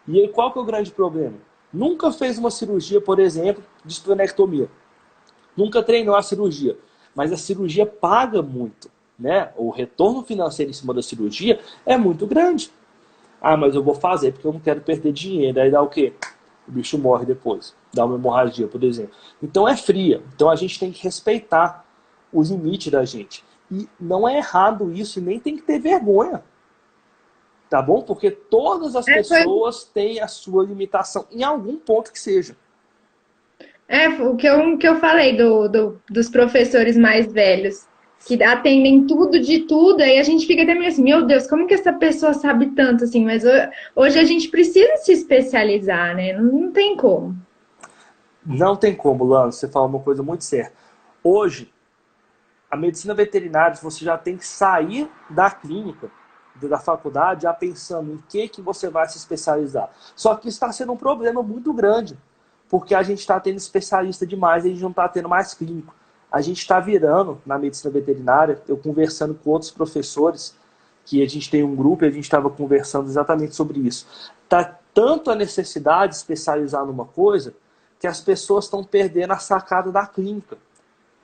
S1: E aí qual que é o grande problema? Nunca fez uma cirurgia, por exemplo, de esplenectomia. Nunca treinou a cirurgia. Mas a cirurgia paga muito, né? O retorno financeiro em cima da cirurgia é muito grande. Mas eu vou fazer porque eu não quero perder dinheiro. Aí dá o quê? O bicho morre depois. Dá uma hemorragia, por exemplo. Então é fria. Então a gente tem que respeitar os limites da gente. E não é errado isso, e nem tem que ter vergonha. Tá bom? Porque todas as pessoas têm a sua limitação, em algum ponto que seja.
S2: O que eu falei dos professores mais velhos, que atendem tudo de tudo, aí a gente fica até meio assim, meu Deus, como que essa pessoa sabe tanto assim? Mas hoje a gente precisa se especializar, né? Não tem como.
S1: Não tem como, Lano, você fala uma coisa muito certa. Hoje, a medicina veterinária, você já tem que sair da clínica, da faculdade, já pensando em que você vai se especializar. Só que isso está sendo um problema muito grande, porque a gente está tendo especialista demais e a gente não está tendo mais clínico. A gente está virando, na medicina veterinária, eu conversando com outros professores, que a gente tem um grupo e a gente estava conversando exatamente sobre isso. Está tanto a necessidade de especializar numa coisa, que as pessoas estão perdendo a sacada da clínica.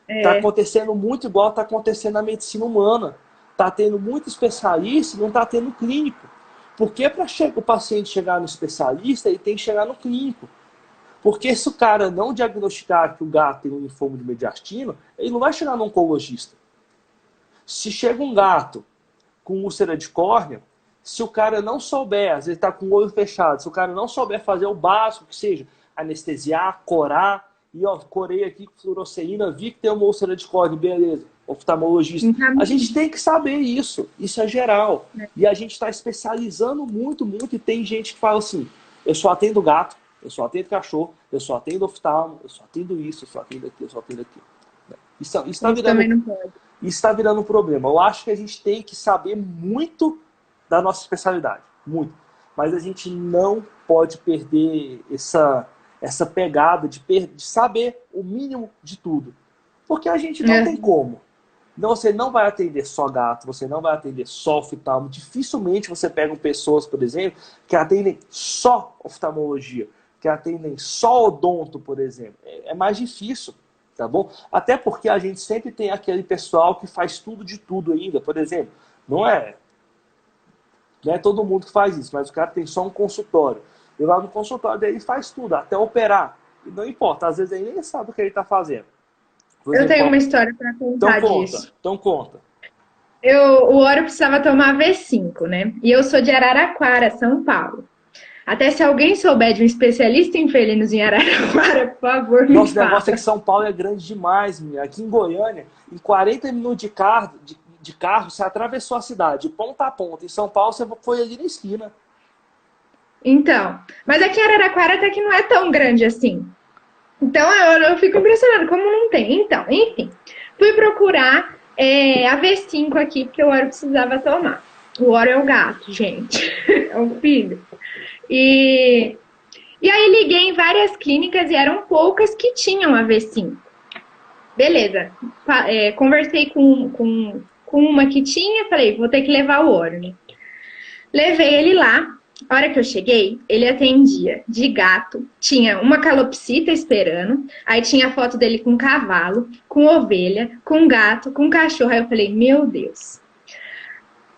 S1: Está acontecendo muito igual está acontecendo na medicina humana. Está tendo muito especialista e não está tendo clínico. Porque para o paciente chegar no especialista, ele tem que chegar no clínico. Porque se o cara não diagnosticar que o gato tem um linfoma de mediastino, ele não vai chegar no oncologista. Se chega um gato com úlcera de córnea, se o cara não souber, às vezes está com o olho fechado, se o cara não souber fazer o básico, que seja anestesiar, corar, e corei aqui com fluoresceína, vi que tem uma úlcera de córnea, beleza, oftalmologista. A gente tem que saber isso é geral. E a gente está especializando muito, muito, e tem gente que fala assim, eu só atendo gato, eu só atendo cachorro, eu só atendo oftalmo, eu só atendo isso, eu só atendo aquilo, eu só atendo aquilo. Isso está virando um problema. Eu acho que a gente tem que saber muito da nossa especialidade. Muito. Mas a gente não pode perder essa pegada de saber o mínimo de tudo. Porque a gente não tem como. Então, você não vai atender só gato, você não vai atender só oftalmo. Dificilmente você pega pessoas, por exemplo, que atendem só oftalmologia, que atendem só odonto, por exemplo. É mais difícil, tá bom? Até porque a gente sempre tem aquele pessoal que faz tudo de tudo ainda. Por exemplo, não é todo mundo que faz isso, mas o cara tem só um consultório. E lá no consultório dele faz tudo, até operar. E não importa, às vezes ele nem sabe o que ele está fazendo.
S2: Eu tenho uma história para contar disso.
S1: Então conta.
S2: O Oro precisava tomar V5, né? E eu sou de Araraquara, São Paulo. Até se alguém souber de um especialista em felinos em Araraquara, por favor, me
S1: Nossa,
S2: fala.
S1: o negócio é que São Paulo é grande demais, minha. Aqui em Goiânia, em 40 minutos de carro, você atravessou a cidade, de ponta a ponta. Em São Paulo, você foi ali na esquina.
S2: Então, mas aqui em Araraquara até que não é tão grande assim. Então eu fico impressionada, como não tem. Então, enfim, fui procurar a V5 aqui, porque o Oro precisava tomar. O Oro é o gato, gente. É o filho. E aí liguei em várias clínicas e eram poucas que tinham a V5. Beleza. Conversei com uma que tinha, falei, vou ter que levar o Oro, né? Levei ele lá. A hora que eu cheguei, ele atendia de gato, tinha uma calopsita esperando, aí tinha a foto dele com cavalo, com ovelha, com gato, com cachorro. Aí eu falei, meu Deus.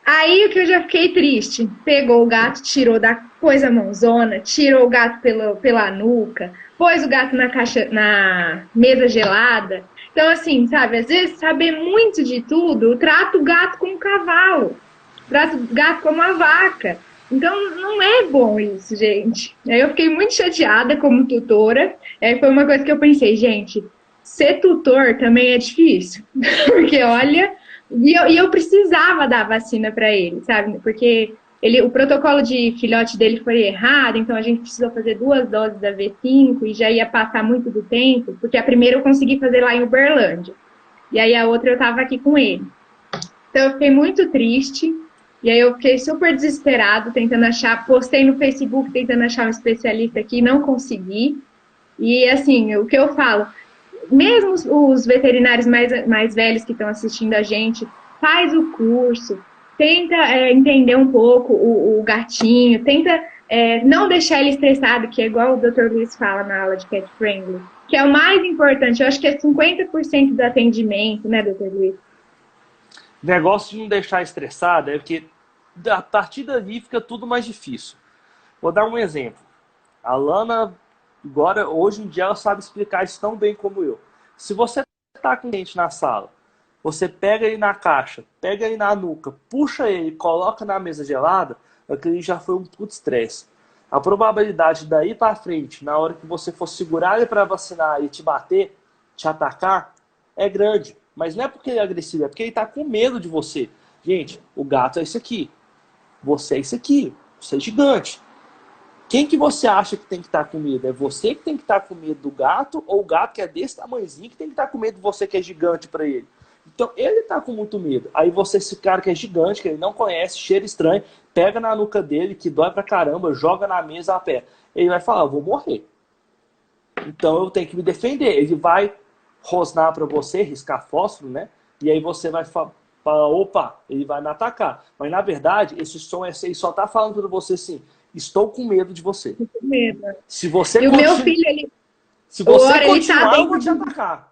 S2: Aí o que eu já fiquei triste, pegou o gato, tirou da coisa mãozona, tirou o gato pela nuca, pôs o gato na caixa, na mesa gelada. Então, assim, sabe, às vezes saber muito de tudo, trata o gato como um cavalo, trata o gato como uma vaca. Então, não é bom isso, gente. Aí eu fiquei muito chateada como tutora. Aí foi uma coisa que eu pensei, gente, ser tutor também é difícil. Porque, olha, e eu precisava dar vacina para ele, sabe? Porque o protocolo de filhote dele foi errado, então a gente precisou fazer 2 doses da V5 e já ia passar muito do tempo, porque a primeira eu consegui fazer lá em Uberlândia. E aí a outra eu estava aqui com ele. Então eu fiquei muito triste. E aí eu fiquei super desesperado, tentando achar, postei no Facebook tentando achar um especialista aqui, não consegui. E assim, o que eu falo, mesmo os veterinários mais velhos que estão assistindo a gente, faz o curso, tenta entender um pouco o gatinho, tenta não deixar ele estressado, que é igual o Dr. Luiz fala na aula de Pet Friendly, que é o mais importante, eu acho que é 50% do atendimento, né, Dr. Luiz?
S1: O negócio de não deixar estressado é porque a partir dali fica tudo mais difícil. Vou dar um exemplo. A Lana, agora, hoje em dia, ela sabe explicar isso tão bem como eu. Se você está com o cliente na sala, você pega ele na caixa, pega ele na nuca, puxa ele, coloca na mesa gelada, aquele já foi um puto estresse. A probabilidade daí para frente, na hora que você for segurar ele para vacinar e te bater, te atacar, é grande. Mas não é porque ele é agressivo, é porque ele está com medo de você. Gente, o gato é esse aqui. Você é esse aqui. Você é gigante. Quem que você acha que tem que estar com medo? É você que tem que estar com medo do gato ou o gato que é desse tamanhozinho que tem que estar com medo de você que é gigante para ele? Então ele está com muito medo. Aí você, esse cara que é gigante, que ele não conhece, cheira estranho, pega na nuca dele, que dói pra caramba, joga na mesa a pé. Ele vai falar, eu vou morrer. Então eu tenho que me defender. Ele vai rosnar para você, riscar fósforo, né? E aí você vai falar, opa, ele vai me atacar. Mas na verdade, esse som ele só tá falando para você assim, estou com medo de você.
S2: Com medo.
S1: Se você
S2: E o meu filho,
S1: se você
S2: ele tá
S1: continuar, eu vou
S2: dentro
S1: te atacar.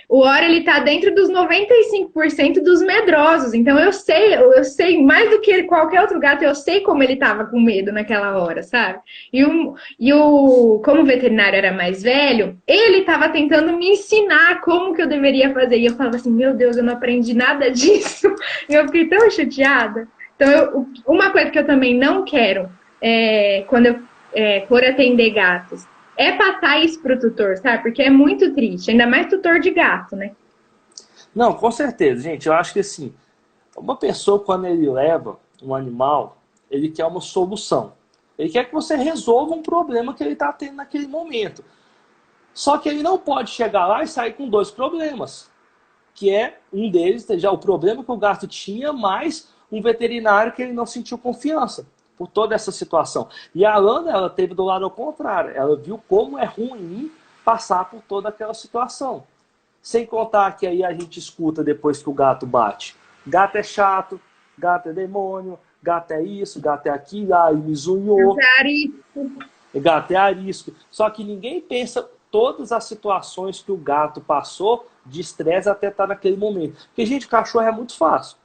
S2: o Ora, ele tá dentro dos 95% dos medrosos. Então eu sei mais do que qualquer outro gato, eu sei como ele tava com medo naquela hora, sabe? Como o veterinário era mais velho, ele tava tentando me ensinar como que eu deveria fazer. E eu falava assim, meu Deus, eu não aprendi nada disso. E eu fiquei tão chateada. Então, uma coisa que eu também não quero quando eu for atender gatos, é passar isso pro tutor, sabe? Porque é muito triste, ainda mais tutor de gato, né?
S1: Não, com certeza, gente. Eu acho que assim, uma pessoa, quando ele leva um animal, ele quer uma solução. Ele quer que você resolva um problema que ele está tendo naquele momento. Só que ele não pode chegar lá e sair com 2 problemas. Que é um deles, já o problema que o gato tinha, mais um veterinário que ele não sentiu confiança por toda essa situação. E a Alana, ela teve do lado ao contrário. Ela viu como é ruim passar por toda aquela situação. Sem contar que aí a gente escuta depois que o gato bate. Gato é chato, gato é demônio, gato é isso, gato é aquilo, aí me zunhou. Gato é arisco. Só que ninguém pensa todas as situações que o gato passou de estresse até estar naquele momento. Porque, gente, cachorro é muito fácil.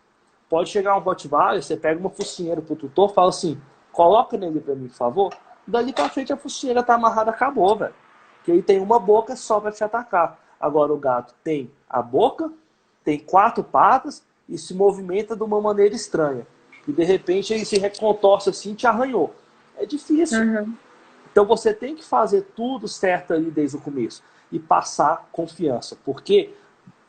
S1: Pode chegar um Rottweiler, você pega uma focinheira pro tutor, fala assim, coloca nele pra mim, por favor. Dali pra frente a focinheira tá amarrada, acabou, velho. Porque ele tem uma boca só pra te atacar. Agora o gato tem a boca, tem 4 patas e se movimenta de uma maneira estranha. E de repente ele se recontorce assim e te arranhou. É difícil.
S2: Uhum.
S1: Então você tem que fazer tudo certo ali desde o começo. E passar confiança. Porque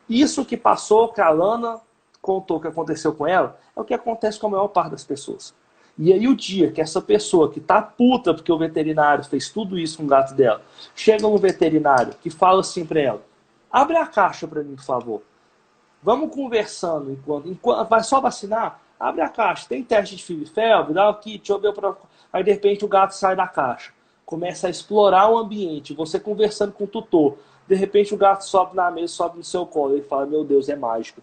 S1: isso que passou, que a Lana contou que aconteceu com ela, é o que acontece com a maior parte das pessoas. E aí o dia que essa pessoa que tá puta porque o veterinário fez tudo isso com o gato dela, chega um veterinário que fala assim pra ela, abre a caixa pra mim, por favor. Vamos conversando enquanto vai só vacinar? Abre a caixa, tem teste de febre, dá aqui, deixa eu ver. Aí de repente o gato sai da caixa, começa a explorar o ambiente, você conversando com o tutor, de repente o gato sobe na mesa, sobe no seu colo, ele fala, meu Deus, é mágico.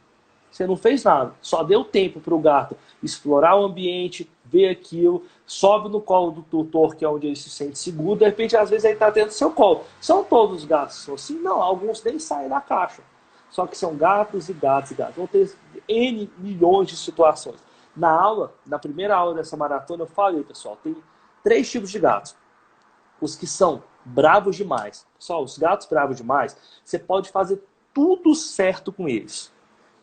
S1: Você não fez nada, só deu tempo para o gato explorar o ambiente, ver aquilo, sobe no colo do tutor, que é onde ele se sente seguro, de repente, às vezes, ele está dentro do seu colo. São todos os gatos assim? Não, alguns nem saem da caixa. Só que são gatos e gatos e gatos. Vão ter N milhões de situações. Na aula, na primeira aula dessa maratona, eu falei, pessoal, tem 3 tipos de gatos. Os que são bravos demais. Pessoal, os gatos bravos demais, você pode fazer tudo certo com eles,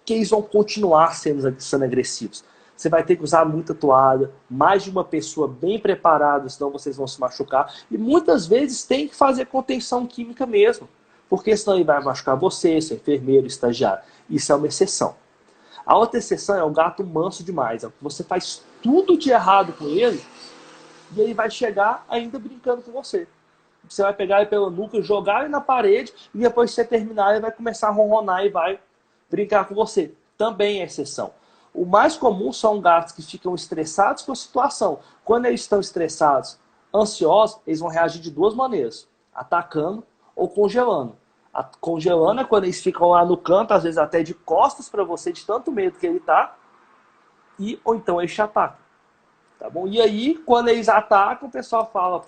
S1: que eles vão continuar sendo agressivos. Você vai ter que usar muita toalha, mais de uma pessoa bem preparada, senão vocês vão se machucar. E muitas vezes tem que fazer contenção química mesmo, porque senão ele vai machucar você, seu enfermeiro, estagiário. Isso é uma exceção. A outra exceção é o gato manso demais. Você faz tudo de errado com ele e ele vai chegar ainda brincando com você. Você vai pegar ele pela nuca, jogar ele na parede e depois que você terminar ele vai começar a ronronar e vai brincar com você. Também é exceção. O mais comum são gatos que ficam estressados com a situação. Quando eles estão estressados, ansiosos, eles vão reagir de duas maneiras. Atacando ou congelando. Congelando é quando eles ficam lá no canto, às vezes até de costas para você, de tanto medo que ele tá. Ou então eles te atacam. Tá bom? E aí, quando eles atacam, o pessoal fala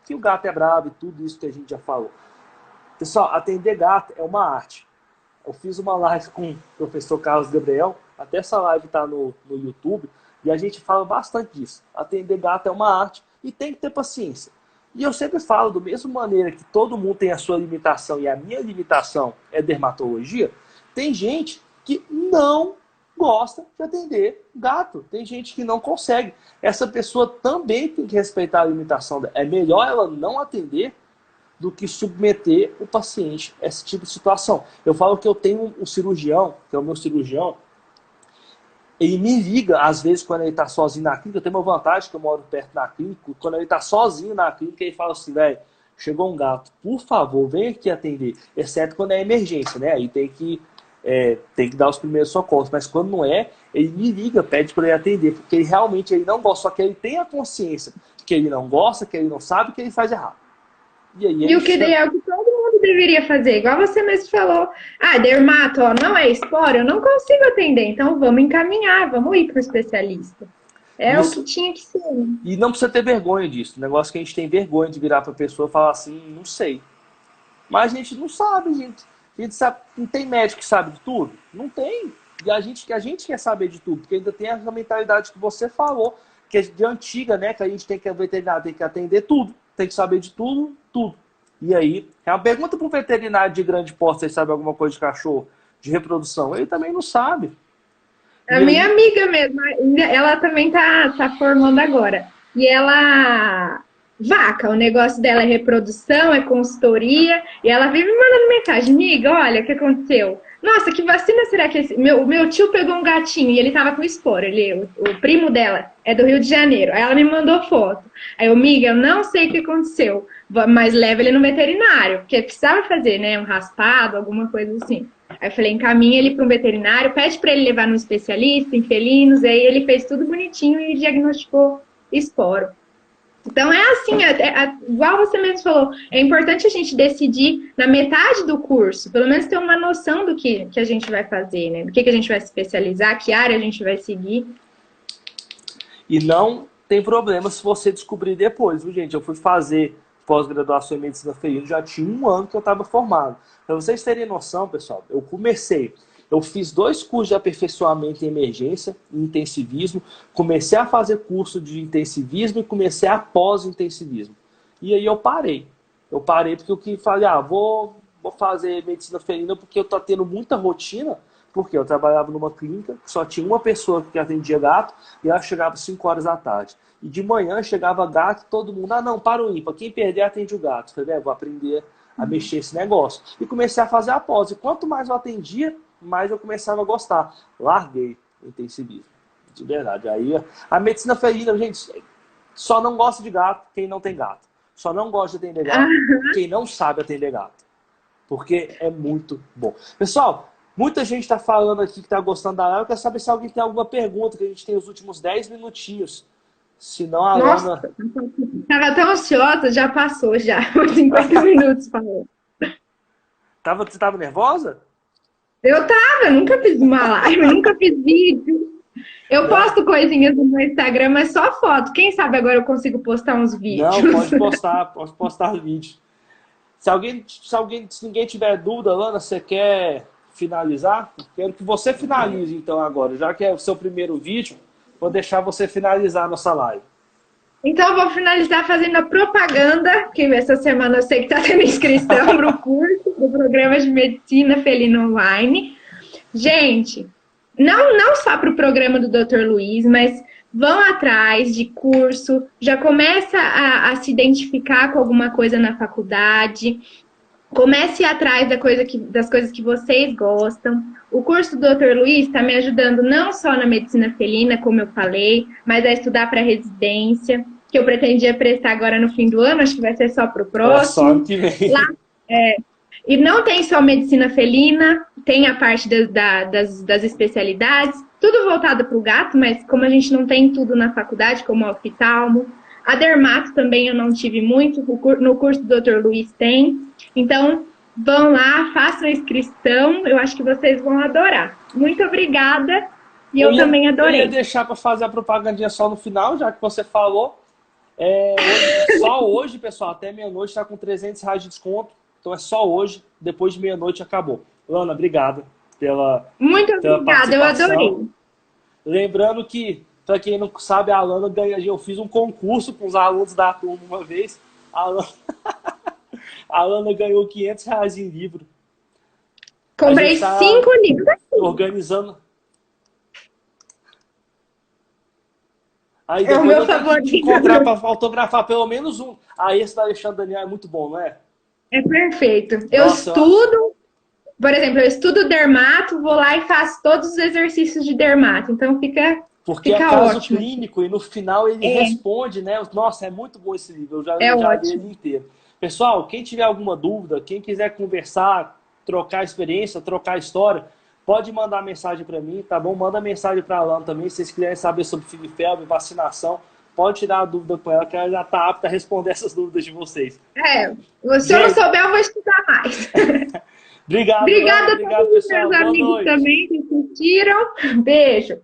S1: que o gato é bravo e tudo isso que a gente já falou. Pessoal, atender gato é uma arte. Eu fiz uma live com o professor Carlos Gabriel, até essa live está no YouTube, e a gente fala bastante disso. Atender gato é uma arte e tem que ter paciência. E eu sempre falo, da mesma maneira que todo mundo tem a sua limitação e a minha limitação é dermatologia, tem gente que não gosta de atender gato. Tem gente que não consegue. Essa pessoa também tem que respeitar a limitação dela. É melhor ela não atender do que submeter o paciente a esse tipo de situação. Eu falo que eu tenho um cirurgião, que é o meu cirurgião, ele me liga, às vezes, quando ele está sozinho na clínica. Eu tenho uma vantagem, que eu moro perto da clínica. Quando ele está sozinho na clínica, ele fala assim, velho, chegou um gato, por favor, vem aqui atender. Exceto quando é emergência, né? Aí tem que dar os primeiros socorros. Mas quando não é, ele me liga, pede para ele atender. Porque ele realmente não gosta, só que ele tem a consciência que ele não gosta, que ele não sabe, que ele faz errado.
S2: E o que é o que todo mundo deveria fazer, igual você mesmo falou. Ah, dermato, ó, não é esporo, eu não consigo atender, então vamos encaminhar, vamos ir para o especialista. É isso. O que tinha que ser.
S1: E não precisa ter vergonha disso. O negócio que a gente tem vergonha de virar para a pessoa e falar assim, não sei. Mas a gente não sabe, gente. A gente sabe, não tem médico que sabe de tudo? Não tem. E a gente quer saber de tudo, porque ainda tem essa mentalidade que você falou, que é de antiga, né? Que a gente tem que, o veterinário tem que atender tudo. Tem que saber de tudo, tudo. E aí, é uma pergunta para um veterinário de grande porte, se ele sabe alguma coisa de cachorro, de reprodução. Ele também não sabe.
S2: A minha amiga mesmo, ela também tá formando agora. E ela... Vaca, o negócio dela é reprodução, é consultoria. E ela vive me mandando mensagem. Amiga, olha o que aconteceu. Nossa, que vacina será que esse... Meu tio pegou um gatinho e ele tava com esporo. O primo dela é do Rio de Janeiro. Aí ela me mandou foto. Aí eu, amiga, eu não sei o que aconteceu, mas leva ele no veterinário. Porque precisava fazer, né? Um raspado, alguma coisa assim. Aí eu falei, encaminha ele para um veterinário, pede para ele levar num especialista em felinos. Aí ele fez tudo bonitinho e diagnosticou esporo. Então é assim, igual você mesmo falou, é importante a gente decidir na metade do curso, pelo menos ter uma noção do que a gente vai fazer, né? Do que a gente vai se especializar, que área a gente vai seguir.
S1: E não tem problema se você descobrir depois, viu, gente? Eu fui fazer pós-graduação em medicina felina, já tinha 1 ano que eu estava formado. Para vocês terem noção, pessoal, eu fiz 2 cursos de aperfeiçoamento em emergência e intensivismo, comecei a fazer curso de intensivismo e comecei a pós-intensivismo. E aí eu parei. Eu parei porque eu falei, vou fazer medicina felina porque eu tô tendo muita rotina, porque eu trabalhava numa clínica, só tinha uma pessoa que atendia gato e ela chegava às 5 horas da tarde. E de manhã chegava gato, todo mundo, não, para o ímpar, quem perder atende o gato. Eu falei, vou aprender a mexer esse negócio. E comecei a fazer a pós. E quanto mais eu atendia, mais eu começava a gostar. Larguei o intensivismo. De verdade. Aí a medicina felina, gente, só não gosta de gato quem não tem gato. Só não gosta de atender gato quem não sabe atender gato. Porque é muito bom. Pessoal, muita gente está falando aqui que está gostando da live. Eu quero saber se alguém tem alguma pergunta, que a gente tem os últimos 10 minutinhos. Se não, a Lana...
S2: Estava tão ansiosa, já passou já. 50 minutos falou.
S1: Você estava nervosa?
S2: Eu nunca fiz uma live, nunca fiz vídeo. Eu posto coisinhas no meu Instagram, mas só foto. Quem sabe agora eu consigo postar uns vídeos.
S1: Não, pode postar vídeo. Se ninguém tiver dúvida, Lana, você quer finalizar? Quero que você finalize então agora, já que é o seu primeiro vídeo, vou deixar você finalizar a nossa live.
S2: Então, eu vou finalizar fazendo a propaganda, que essa semana eu sei que está tendo inscrição para o curso do programa de Medicina Felina Online. Gente, não só para o programa do Dr. Luiz, mas vão atrás de curso, já começa a se identificar com alguma coisa na faculdade, comece atrás das coisas que vocês gostam. O curso do Dr. Luiz está me ajudando não só na medicina felina, como eu falei, mas a estudar para residência, que eu pretendia prestar agora no fim do ano, acho que vai ser só para o próximo.
S1: Só ano que vem.
S2: Lá, e não tem só medicina felina, tem a parte das especialidades, tudo voltado para o gato, mas como a gente não tem tudo na faculdade, como oftalmo, a dermato também eu não tive muito, no curso do Dr. Luiz tem. Então, vão lá, façam a inscrição, eu acho que vocês vão adorar. Muito obrigada, e eu também adorei.
S1: Eu ia deixar para fazer a propagandinha só no final, já que você falou. Só hoje, pessoal, até meia-noite está com R$300 de desconto. Então é só hoje, depois de meia-noite acabou. Lana, obrigado
S2: Muito obrigada, eu adorei.
S1: Lembrando que, para quem não sabe, a Lana eu fiz um concurso com os alunos da turma uma vez. A Lana ganhou R$500 em livro.
S2: Comprei 5 livros aqui.
S1: Organizando. Aí
S2: é o meu favorito.
S1: Que encontrar para autografar pelo menos um. Esse da Alexandre Daniel é muito bom, não é?
S2: É perfeito. Eu estudo, por exemplo, eu estudo dermato, vou lá e faço todos os exercícios de dermato. Então
S1: Porque
S2: fica
S1: é caso
S2: ótimo.
S1: clínico e no final ele responde, né? Nossa, é muito bom esse livro. Eu já li ele inteiro. Pessoal, quem tiver alguma dúvida, quem quiser conversar, trocar experiência, trocar história, pode mandar mensagem para mim, tá bom? Manda mensagem para a Alana também, se vocês quiserem saber sobre febre, vacinação, pode tirar a dúvida com ela, que ela já está apta a responder essas dúvidas de vocês.
S2: Se eu não souber, eu vou estudar mais.
S1: Obrigado,
S2: Obrigada
S1: Alana,
S2: a todos os meus amigos também que assistiram. Beijo.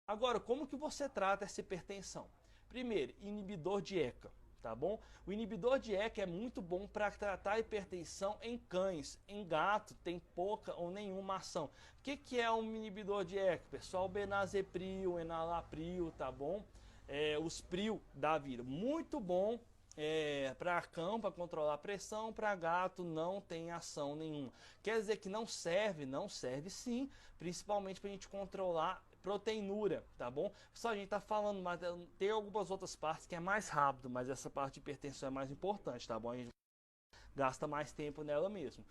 S1: Agora, como que você trata essa hipertensão? Primeiro, inibidor de ECA, tá bom? O inibidor de ECA é muito bom para tratar a hipertensão em cães. Em gato tem pouca ou nenhuma ação. O que é um inibidor de ECA? Pessoal, benazepril, enalapril, tá bom? Os pril da vida. Muito bom para cão, para controlar a pressão, para gato não tem ação nenhuma. Quer dizer que não serve? Não serve sim, principalmente para a gente controlar proteinúria, tá bom? Só a gente tá falando, mas tem algumas outras partes que é mais rápido, mas essa parte de hipertensão é mais importante, tá bom? A gente gasta mais tempo nela mesmo,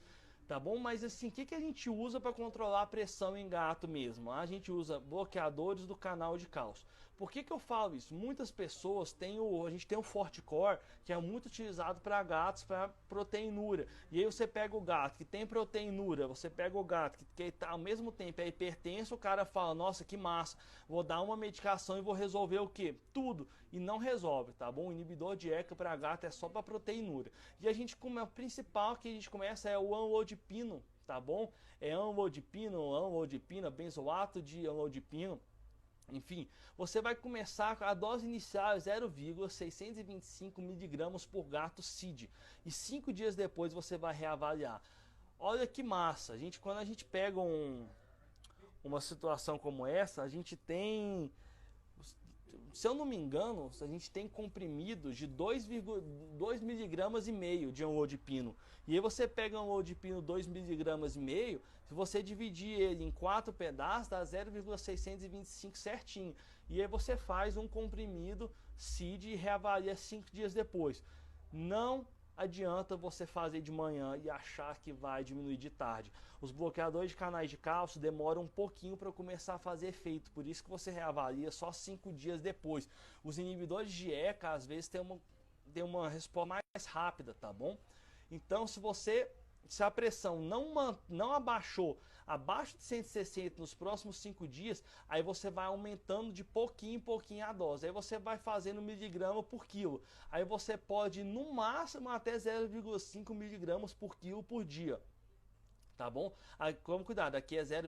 S1: tá bom? Mas assim, o que a gente usa para controlar a pressão em gato mesmo? A gente usa bloqueadores do canal de cálcio. Por que eu falo isso? Muitas pessoas a gente tem o Forticore, que é muito utilizado para gatos, para proteinúria. E aí você pega o gato que tem proteinúria, você pega o gato que tá, ao mesmo tempo é hipertenso, o cara fala, nossa, que massa, vou dar uma medicação e vou resolver o quê? Tudo. E não resolve, tá bom? O inibidor de ECA para gato é só para proteinúria. E a gente, como é o principal que a gente começa é o amlodipino, tá bom? É amlodipina, benzoato de amlodipino. Enfim, você vai começar a dose inicial é 0,625 mg por gato CID e 5 dias depois você vai reavaliar. Olha que massa, quando a gente pega uma situação como essa, a gente tem, se eu não me engano, a gente tem comprimidos de 2,2 mg e meio de amlodipino. E aí você pega um amlodipino 2,5 mg, se você dividir ele em 4 pedaços, dá 0,625 certinho. E aí você faz um comprimido CID e reavalia 5 dias depois. Não adianta você fazer de manhã e achar que vai diminuir de tarde. Os bloqueadores de canais de cálcio demoram um pouquinho para começar a fazer efeito, por isso que você reavalia só 5 dias depois. Os inibidores de ECA às vezes tem uma resposta mais rápida, tá bom? Então se a pressão não abaixou abaixo de 160 nos próximos 5 dias, aí você vai aumentando de pouquinho em pouquinho a dose. Aí você vai fazendo miligrama por quilo. Aí você pode ir no máximo até 0,5 miligramas por quilo por dia. Tá bom? Aí, como cuidado, aqui é 0,5